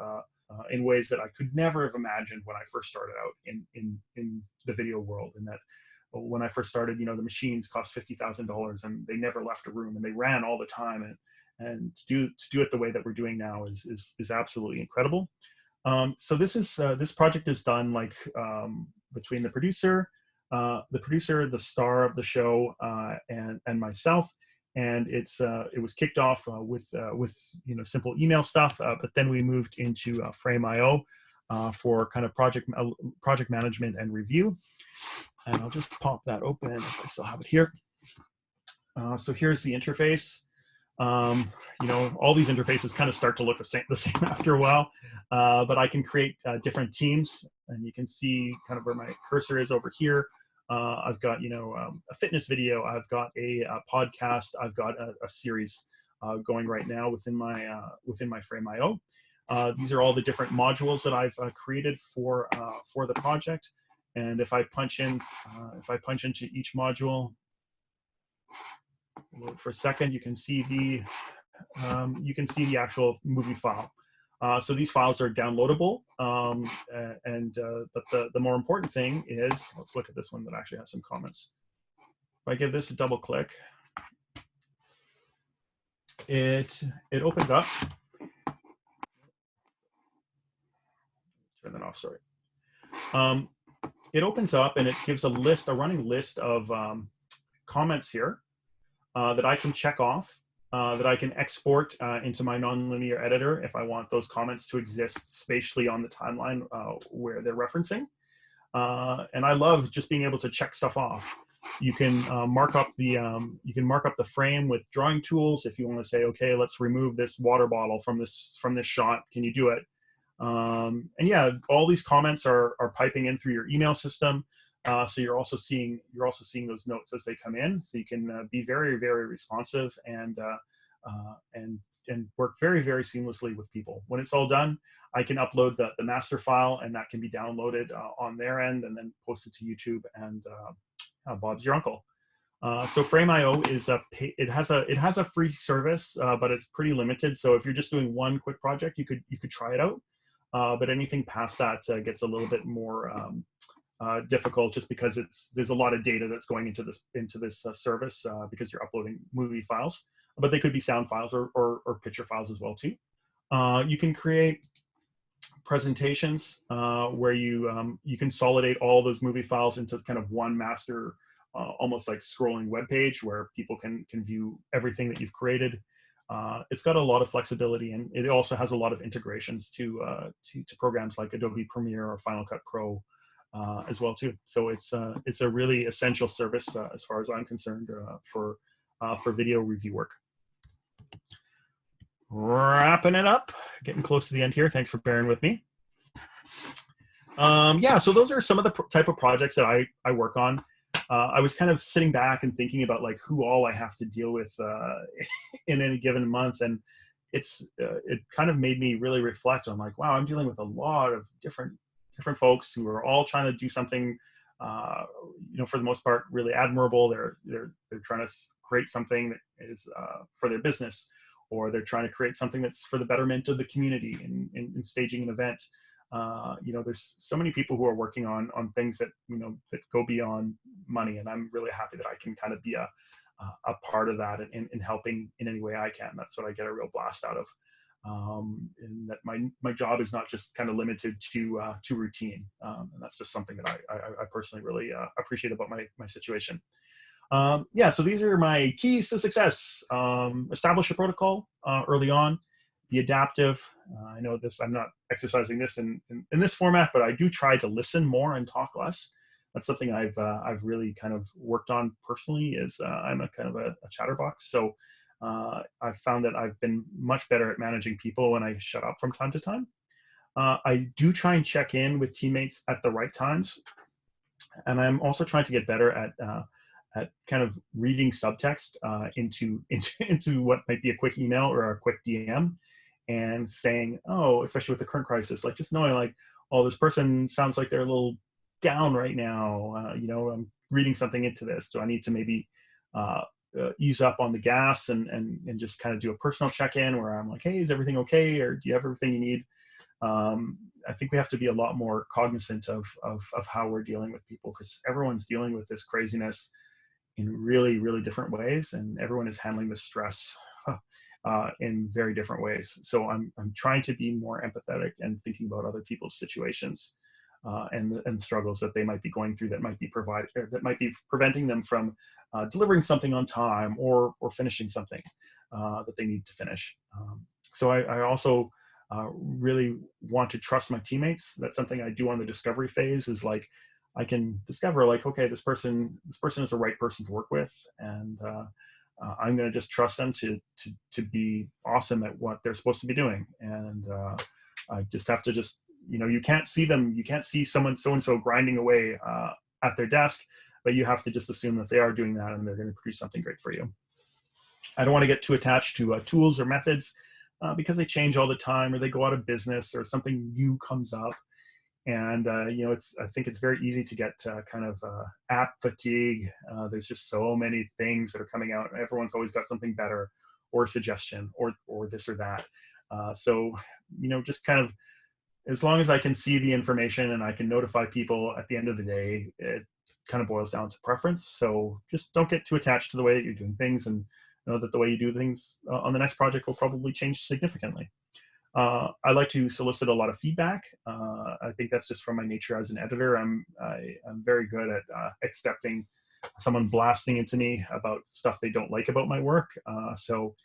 in ways that I could never have imagined when I first started out in the video world. And that when I first started, the machines cost $50,000 and they never left a room, and they ran all the time. And to do it the way that we're doing now is absolutely incredible. So this project is done like between the producer, the star of the show, and myself. And it was kicked off with simple email stuff, but then we moved into Frame.io for kind of project management and review. And I'll just pop that open if I still have it here. So here's the interface. All these interfaces kind of start to look the same after a while, but I can create different teams, and you can see kind of where my cursor is over here. I've got a fitness video, I've got a podcast, I've got a series going right now within my Frame.io. These are all the different modules that I've created for the project. And if I punch into each module for a second, you can see the actual movie file. So these files are downloadable, but the more important thing is, let's look at this one that actually has some comments. If I give this a double click, it opens up. Turn that off, sorry. It opens up and it gives a running list of comments here that I can check off, that I can export into my nonlinear editor if I want those comments to exist spatially on the timeline where they're referencing. And I love just being able to check stuff off. You can mark up the frame with drawing tools. If you want to say, okay, let's remove this water bottle from this shot, can you do it? And yeah, all these comments are piping in through your email system. So you're also seeing those notes as they come in. So you can be very, very responsive and work very, very seamlessly with people. When it's all done, I can upload the master file, and that can be downloaded on their end and then posted to YouTube, and Bob's your uncle. So Frame.io is it has a free service, but it's pretty limited. So if you're just doing one quick project, you could try it out. But anything past that gets a little bit more difficult, just because there's a lot of data that's going into this service, because you're uploading movie files, but they could be sound files or picture files as well too. You can create presentations where you consolidate all those movie files into kind of one master, almost like scrolling web page where people can view everything that you've created. It's got a lot of flexibility, and it also has a lot of integrations to programs like Adobe Premiere or Final Cut Pro as well too. So it's a really essential service as far as I'm concerned for video review work. Wrapping it up, getting close to the end here. Thanks for bearing with me. Yeah, so those are some of the type of projects that I work on. I was kind of sitting back and thinking about like who all I have to deal with in any given month, and it kind of made me really reflect on like, wow, I'm dealing with a lot of different folks who are all trying to do something, for the most part, really admirable. They're trying to create something that is for their business, or they're trying to create something that's for the betterment of the community in staging an event. There's so many people who are working on things that that go beyond money, and I'm really happy that I can kind of be a part of that in helping in any way I can. That's what I get a real blast out of, and that my job is not just kind of limited to routine, and that's just something that I personally really appreciate about my situation. Yeah, so these are my keys to success. Establish a protocol early on. Be adaptive. I know this. I'm not exercising this in this format, but I do try to listen more and talk less. That's something I've really kind of worked on personally. Is I'm a kind of a chatterbox, so I've found that I've been much better at managing people when I shut up from time to time. I do try and check in with teammates at the right times, and I'm also trying to get better at kind of reading subtext into what might be a quick email or a quick DM, and saying, oh, especially with the current crisis, like just knowing like, oh, this person sounds like they're a little down right now. I'm reading something into this. Do I need to maybe ease up on the gas and just kind of do a personal check-in where I'm like, hey, is everything okay? Or do you have everything you need? I think we have to be a lot more cognizant of how we're dealing with people, because everyone's dealing with this craziness in really, really different ways, and everyone is handling the stress in very different ways. So I'm trying to be more empathetic and thinking about other people's situations and the struggles that they might be going through, that might be preventing them from delivering something on time or finishing something that they need to finish. So I also really want to trust my teammates. That's something I do on the discovery phase, is like I can discover like, okay, this person is the right person to work with, and I'm going to just trust them to be awesome at what they're supposed to be doing. And I just have to you can't see someone so-and-so grinding away at their desk, but you have to just assume that they are doing that and they're going to produce something great for you. I don't want to get too attached to tools or methods because they change all the time, or they go out of business, or something new comes up. And I think it's very easy to get kind of app fatigue. There's just so many things that are coming out. Everyone's always got something better, or a suggestion, or this or that. So just kind of, as long as I can see the information and I can notify people at the end of the day, it kind of boils down to preference. So just don't get too attached to the way that you're doing things, and know that the way you do things on the next project will probably change significantly. I like to solicit a lot of feedback. I think that's just from my nature as an editor. I'm very good at accepting someone blasting into me about stuff they don't like about my work. So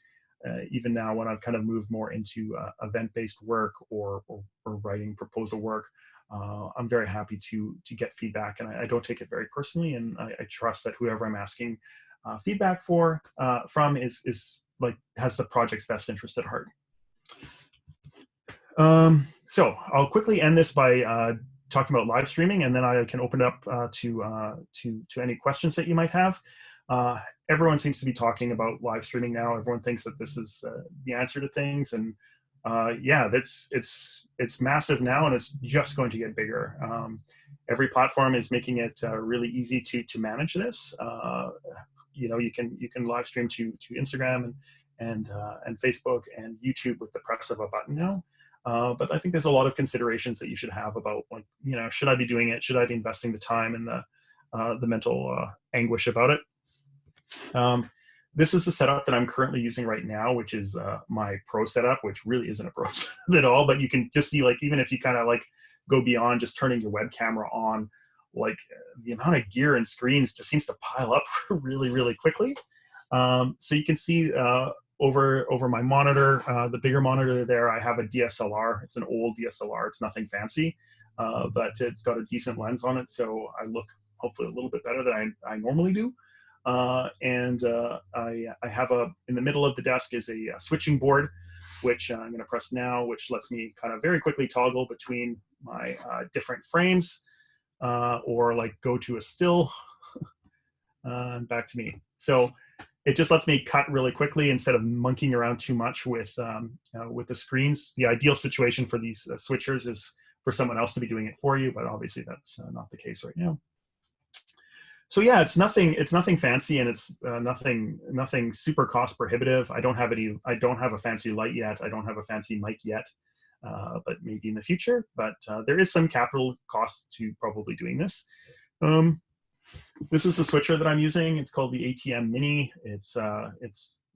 even now, when I've kind of moved more into event-based work or writing proposal work, I'm very happy to get feedback, and I don't take it very personally. And I trust that whoever I'm asking feedback from is like has the project's best interest at heart. So I'll quickly end this by talking about live streaming, and then I can open it up to any questions that you might have. Everyone seems to be talking about live streaming now. Everyone thinks that this is the answer to things, and yeah, it's massive now, and it's just going to get bigger. Every platform is making it really easy to manage this. you can live stream to Instagram and Facebook and YouTube with the press of a button now. But I think there's a lot of considerations that you should have about, like, should I be doing it? Should I be investing the time and the mental anguish about it? This is the setup that I'm currently using right now, which is my pro setup, which really isn't a pro setup at all. But you can just see, like, even if you kind of like go beyond just turning your web camera on, like the amount of gear and screens just seems to pile up really, really quickly. So you can see over my monitor, the bigger monitor there, I have a DSLR. It's an old DSLR. It's nothing fancy, but it's got a decent lens on it, so I look hopefully a little bit better than I normally do. I have in the middle of the desk is a switching board, which I'm going to press now, which lets me kind of very quickly toggle between my different frames, or like go to a still and back to me. So it just lets me cut really quickly instead of monkeying around too much with the screens. The ideal situation for these switchers is for someone else to be doing it for you, but obviously that's not the case right now. So yeah, it's nothing fancy, and it's nothing super cost prohibitive. I don't have a fancy light yet. I don't have a fancy mic yet, but maybe in the future. But there is some capital cost to probably doing this. This is the switcher that I'm using. It's called the ATM Mini. It's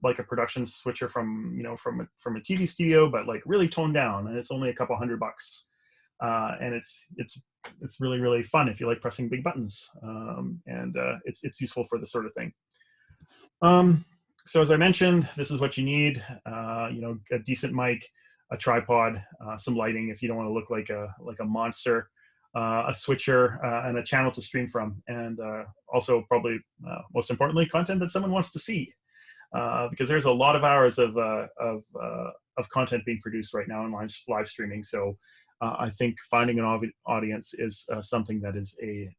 like a production switcher from a TV studio, but like really toned down, and it's only a couple $100. And it's really, really fun if you like pressing big buttons, and it's useful for this sort of thing. So as I mentioned, this is what you need. A decent mic, a tripod, some lighting if you don't want to look like a monster, a switcher, and a channel to stream from, and also probably most importantly, content that someone wants to see, because there's a lot of hours of content being produced right now in live streaming. So I think finding an audience is something that is a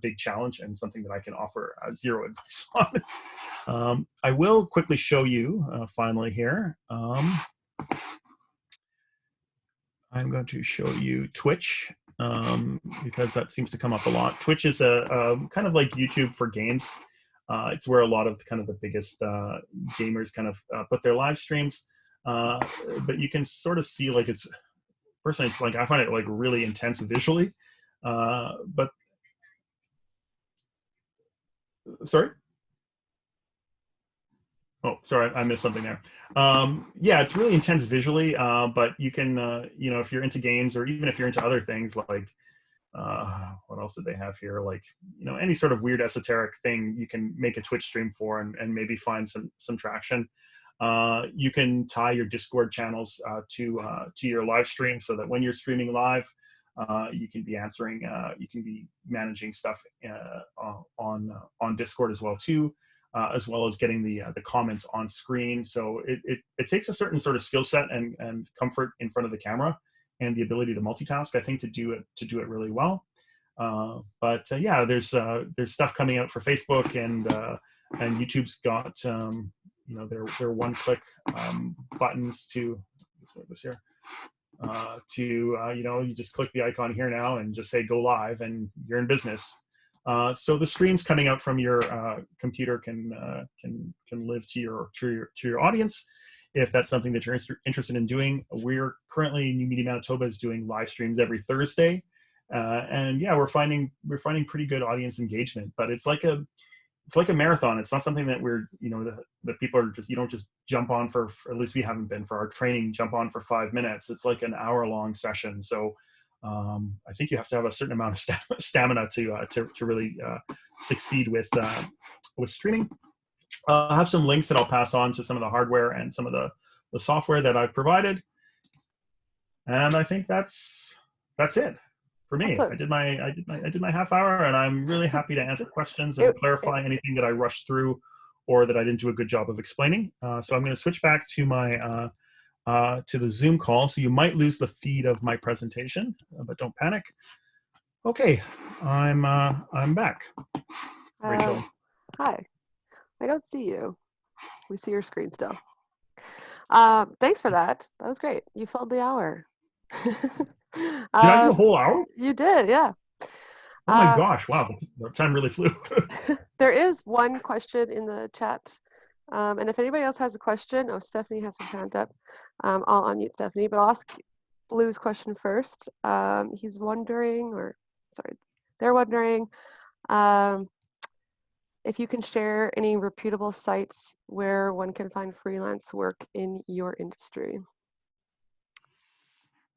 big challenge, and something that I can offer zero advice on. I will quickly show you finally here. I'm going to show you Twitch, because that seems to come up a lot. Twitch is a kind of like YouTube for games. It's where a lot of the biggest gamers kind of put their live streams. But you can sort of see, like, personally, it's like, I find it like really intense visually. But sorry. Oh, sorry, I missed something there. Yeah, it's really intense visually, but you can, if you're into games, or even if you're into other things, like, what else did they have here? Like, any sort of weird esoteric thing you can make a Twitch stream for, and maybe find some traction. You can tie your Discord channels to your live stream, so that when you're streaming live, you can be answering, you can be managing stuff on Discord as well too. As well as getting the comments on screen. So it takes a certain sort of skill set and comfort in front of the camera, and the ability to multitask, I think, to do it really well. But yeah, there's stuff coming out for Facebook, and YouTube's got their one-click buttons to you just click the icon here now and just say go live, and you're in business. So the streams coming out from your computer can live to your audience, if that's something that you're interested in doing. We're currently, New Media Manitoba is doing live streams every Thursday, and yeah, we're finding pretty good audience engagement. But it's like a marathon. It's not something that we're that people are just, you don't just jump on for, at least we haven't been for our training, jump on for 5 minutes. It's like an hour-long session. So I think you have to have a certain amount of stamina to really succeed with streaming. I'll have some links that I'll pass on to some of the hardware and some of the software that I've provided, and I think that's it for me. I did my half hour, and I'm really happy to answer questions and clarify anything that I rushed through or that I didn't do a good job of explaining. So I'm going to switch back to my to the Zoom call. So you might lose the feed of my presentation, but don't panic. Okay, I'm back. Rachel. Hi. I don't see you. We see your screen still. Thanks for that. That was great. You filled the hour. Did I do a whole hour? You did, yeah. Oh my gosh, wow, the time really flew. There is one question in the chat. And if anybody else has a question, oh, Stephanie has her hand up. I'll unmute Stephanie, but I'll ask Lou's question first. He's wondering, or sorry, they're wondering if you can share any reputable sites where one can find freelance work in your industry.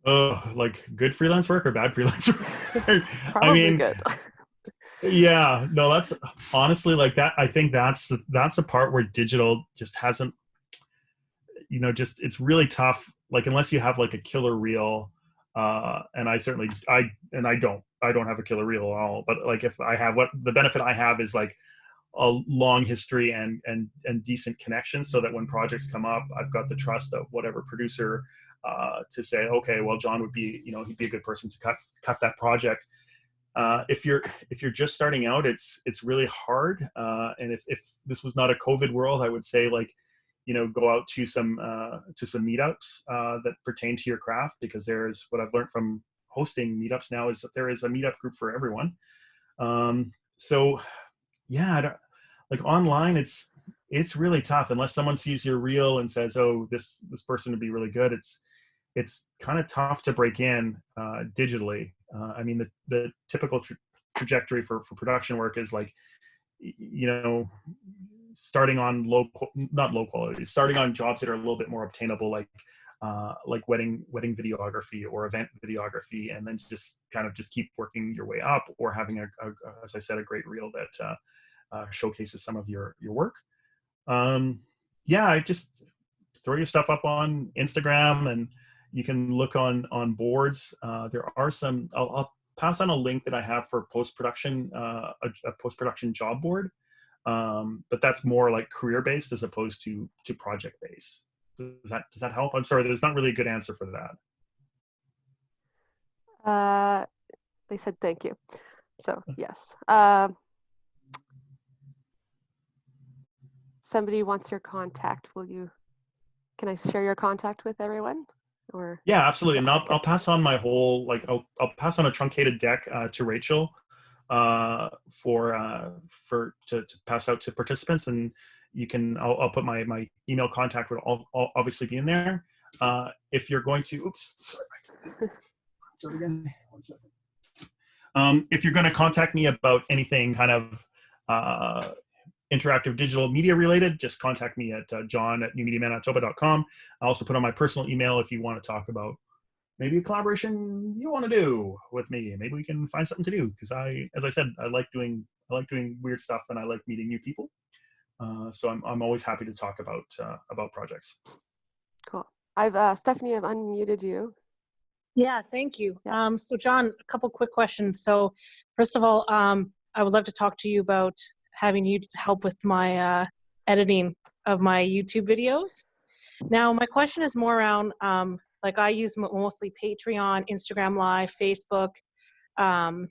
Like good freelance work or bad freelance work? I Probably mean, good. yeah, no, that's honestly like that. I think that's the part where digital just hasn't, just it's really tough. Like unless you have like a killer reel, and I don't have a killer reel at all. But like if I have, what the benefit I have is like a long history and decent connections, so that when projects come up, I've got the trust of whatever producer to say, okay, well, John would be, he'd be a good person to cut that project. If you're just starting out, it's really hard. And if this was not a COVID world, I would say like, go out to some meetups that pertain to your craft, because there's what I've learned from hosting meetups now is that there is a meetup group for everyone. So yeah, like online, it's really tough unless someone sees your reel and says, oh, this person would be really good. It's kind of tough to break in digitally. I mean, the typical trajectory for production work is like, starting on not low quality, starting on jobs that are a little bit more obtainable, like wedding videography or event videography, and then just keep working your way up, or having as I said, a great reel that showcases some of your work. Yeah, I just throw your stuff up on Instagram, and you can look on boards. There are some. I'll pass on a link that I have for post-production, a post-production job board. But that's more like career-based as opposed to project-based. Does that help? I'm sorry, there's not really a good answer for that. They said thank you. So yes. Somebody wants your contact. Can I share your contact with everyone? Or yeah, absolutely. And I'll pass on my whole, like, I'll pass on a truncated deck to Rachel to pass out to participants, and I'll put my email contact would all obviously be in there. If you're going to, oops, sorry, start again. 1 second. If you're going to contact me about anything kind of interactive digital media related, just contact me at john@newmediamanitoba.com. I also put on my personal email if you want to talk about maybe a collaboration you want to do with me. Maybe we can find something to do, because as I said, I like doing weird stuff, and I like meeting new people. So I'm always happy to talk about projects. Cool. Stephanie, I've unmuted you. Yeah, thank you. Yeah. So John, a couple quick questions. So first of all, I would love to talk to you about having you help with my editing of my YouTube videos. Now, my question is more around, like I use mostly Patreon, Instagram Live, Facebook, and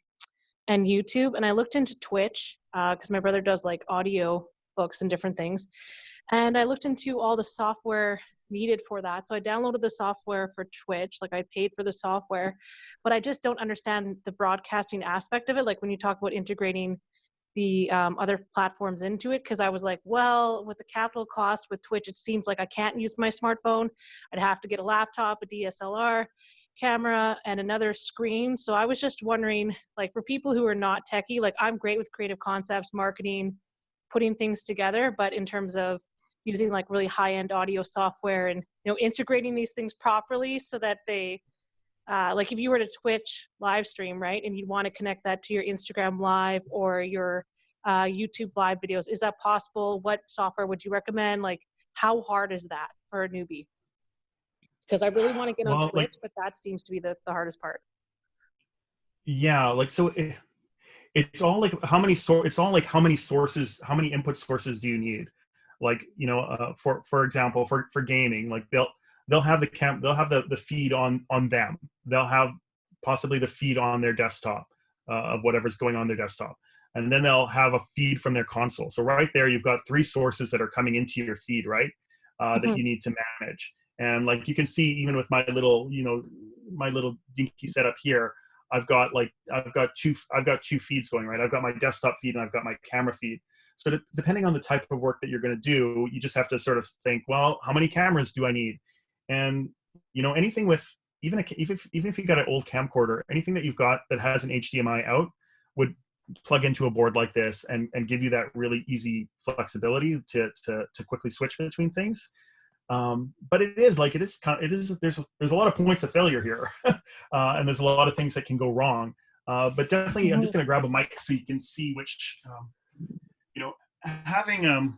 YouTube. And I looked into Twitch because my brother does like audio books and different things. And I looked into all the software needed for that. So I downloaded the software for Twitch, like I paid for the software, but I just don't understand the broadcasting aspect of it. Like when you talk about integrating the other platforms into it, because I was like, well, with the capital cost with Twitch, it seems like I can't use my smartphone. I'd have to get a laptop, a DSLR camera, and another screen. So I was just wondering, like for people who are not techie, like I'm great with creative concepts, marketing, putting things together, but in terms of using like really high-end audio software and integrating these things properly so that they like if you were to Twitch live stream, right, and you'd want to connect that to your Instagram Live or your YouTube Live videos, is that possible? What software would you recommend? Like, how hard is that for a newbie? Because I really want to get on Twitch, but that seems to be the hardest part. Yeah, like so. It's all like how many sources, how many input sources do you need? Like for example, for gaming, like they'll have the feed on them. They'll have possibly the feed on their desktop of whatever's going on their desktop, and then they'll have a feed from their console. So right there, you've got 3 sources that are coming into your feed, right? That you need to manage. And like you can see, even with my little dinky setup here, I've got two feeds going, right? I've got my desktop feed and I've got my camera feed. So depending on the type of work that you're going to do, you just have to sort of think, well, how many cameras do I need? And anything with even if you've got an old camcorder, anything that you've got that has an HDMI out would plug into a board like this and give you that really easy flexibility to quickly switch between things. But there's a lot of points of failure here, and there's a lot of things that can go wrong. But definitely, I'm just going to grab a mic so you can see which, having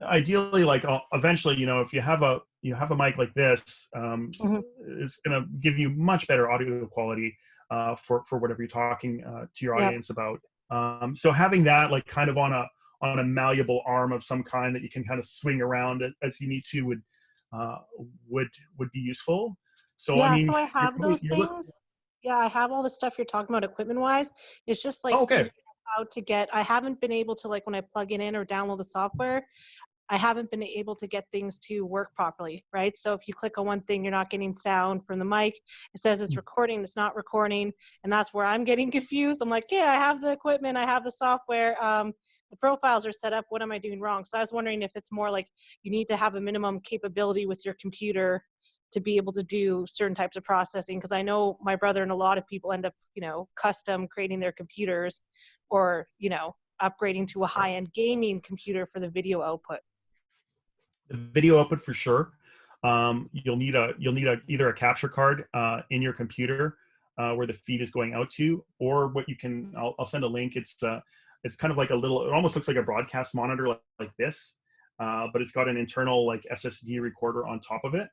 ideally, like eventually, if you have a mic like this, it's going to give you much better audio quality for whatever you're talking to your audience about. So having that like kind of on a malleable arm of some kind that you can kind of swing around as you need to would be useful. So yeah, I mean, so I have those things. Yeah, I have all the stuff you're talking about equipment wise. It's just like figuring out how to get. I haven't been able to, like, when I plug it in or download the software, I haven't been able to get things to work properly, right? So if you click on one thing, you're not getting sound from the mic. It says it's recording, it's not recording, and that's where I'm getting confused. I'm like, yeah, I have the equipment, I have the software, the profiles are set up, what am I doing wrong? So I was wondering if it's more like you need to have a minimum capability with your computer to be able to do certain types of processing, because I know my brother and a lot of people end up, custom creating their computers or, upgrading to a high-end gaming computer for the video output. The video output for sure. You'll need either a capture card in your computer where the feed is going out to, or what you can. I'll send a link. It's kind of like it almost looks like a broadcast monitor like this, but it's got an internal like SSD recorder on top of it,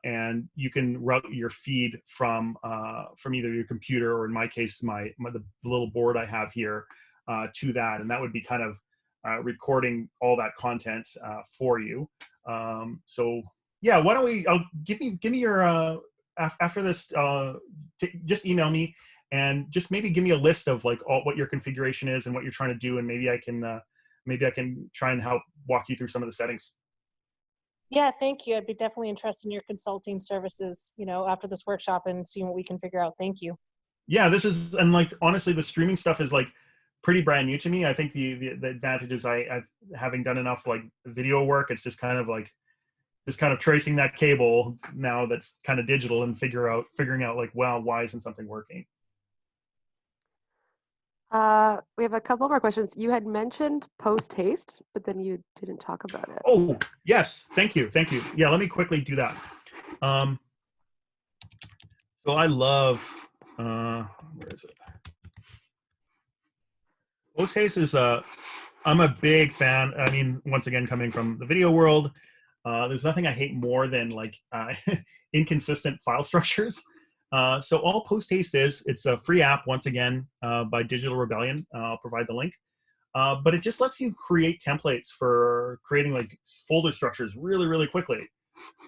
and you can route your feed from either your computer or, in my case, the little board I have here to that, and that would be kind of recording all that content for you. So yeah, why don't we? Give me your after this. Just email me and just maybe give me a list of like what your configuration is and what you're trying to do, and maybe I can try and help walk you through some of the settings. Yeah, thank you. I'd be definitely interested in your consulting services, after this workshop and seeing what we can figure out. Thank you. Yeah, and like honestly, the streaming stuff is like pretty brand new to me. I think the advantage is I've having done enough like video work, it's just kind of tracing that cable now that's kind of digital and figuring out like, well, why isn't something working? We have a couple more questions. You had mentioned post haste, but then you didn't talk about it. Oh, yes. Thank you. Yeah, let me quickly do that. So I love, where is it? Post haste is I'm a big fan. I mean, once again, coming from the video world, there's nothing I hate more than like inconsistent file structures. So all post haste it's a free app, once again, by Digital Rebellion. I'll provide the link. But it just lets you create templates for creating like folder structures really, really quickly.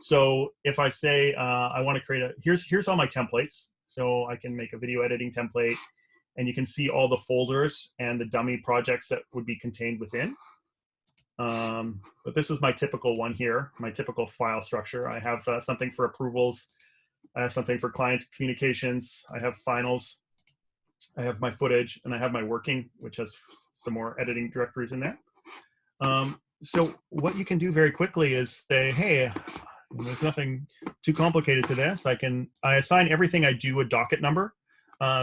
So if I say I want to create here's all my templates. So I can make a video editing template, and you can see all the folders and the dummy projects that would be contained within. But this is my typical one here, my typical file structure. I have something for approvals. I have something for client communications. I have finals. I have my footage, and I have my working, which has some more editing directories in there. So what you can do very quickly is say, hey, there's nothing too complicated to this. I assign everything I do a docket number.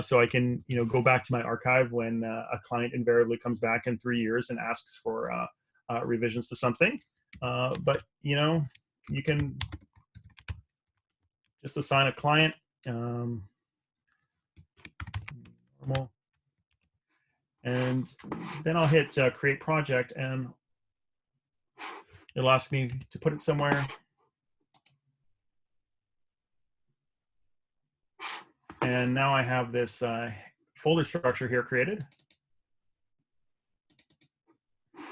So I can, go back to my archive when a client invariably comes back in 3 years and asks for revisions to something. But, you can just assign a client. Normal. And then I'll hit create project, and it'll ask me to put it somewhere. And now I have this folder structure here created,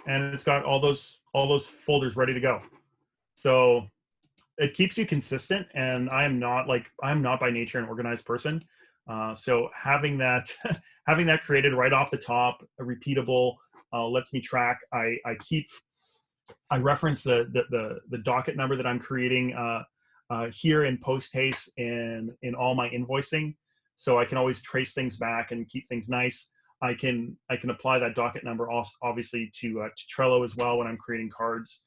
and it's got all those folders ready to go. So it keeps you consistent, and I'm not by nature an organized person. So having that created right off the top, repeatable, lets me track. I reference the docket number that I'm creating here in post haste in all my invoicing, so I can always trace things back and keep things nice. I can apply that docket number also obviously to Trello as well when I'm creating cards.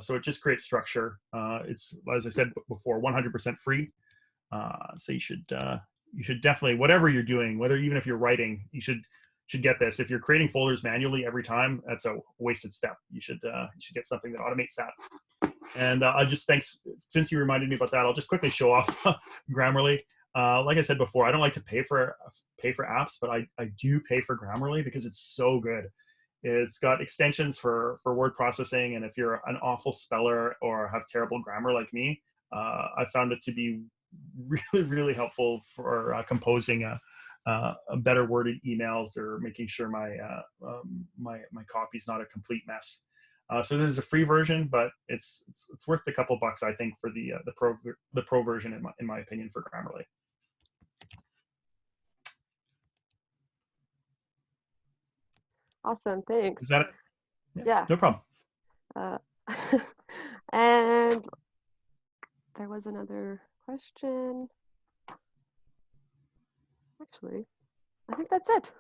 So it just creates structure. It's, as I said before, 100% free. So you should definitely, whatever you're doing, whether even if you're writing, you should get this. If you're creating folders manually every time, that's a wasted step. You should get something that automates that. And I just, thanks, since you reminded me about that, I'll just quickly show off Grammarly. Like I said before, I don't like to pay for apps, but I do pay for Grammarly because it's so good. It's got extensions for word processing, and if you're an awful speller or have terrible grammar like me, I found it to be really, really helpful for composing a better worded emails or making sure my copy's not a complete mess. So there's a free version, but it's worth the couple bucks, I think, for the pro version in my opinion for Grammarly. Awesome, thanks. Is that it? Yeah. No problem. And there was another question. Actually, I think that's it.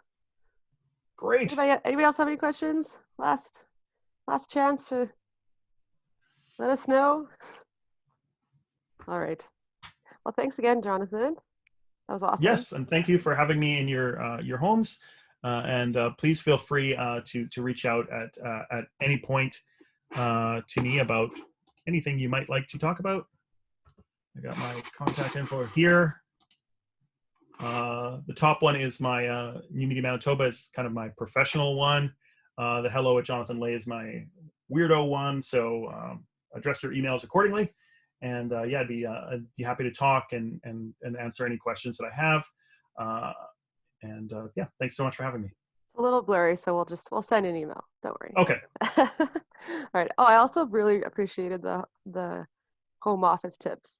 Great. Anybody else have any questions? Last chance to let us know. All right. Well, thanks again, Jonathan. That was awesome. Yes, and thank you for having me in your homes. And please feel free to reach out at any point to me about anything you might like to talk about. I got my contact info here. The top one is my New Media Manitoba. It's kind of my professional one. The hello at Jonathan Lay is my weirdo one. So address your emails accordingly. And yeah, I'd be happy to talk and answer any questions that I have. Yeah, thanks so much for having me. It's a little blurry, so we'll send an email. Don't worry. Okay. All right. Oh, I also really appreciated the home office tips.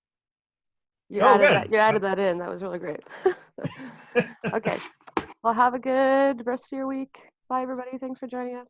You added that in. That was really great. Okay. Well, have a good rest of your week. Bye, everybody. Thanks for joining us.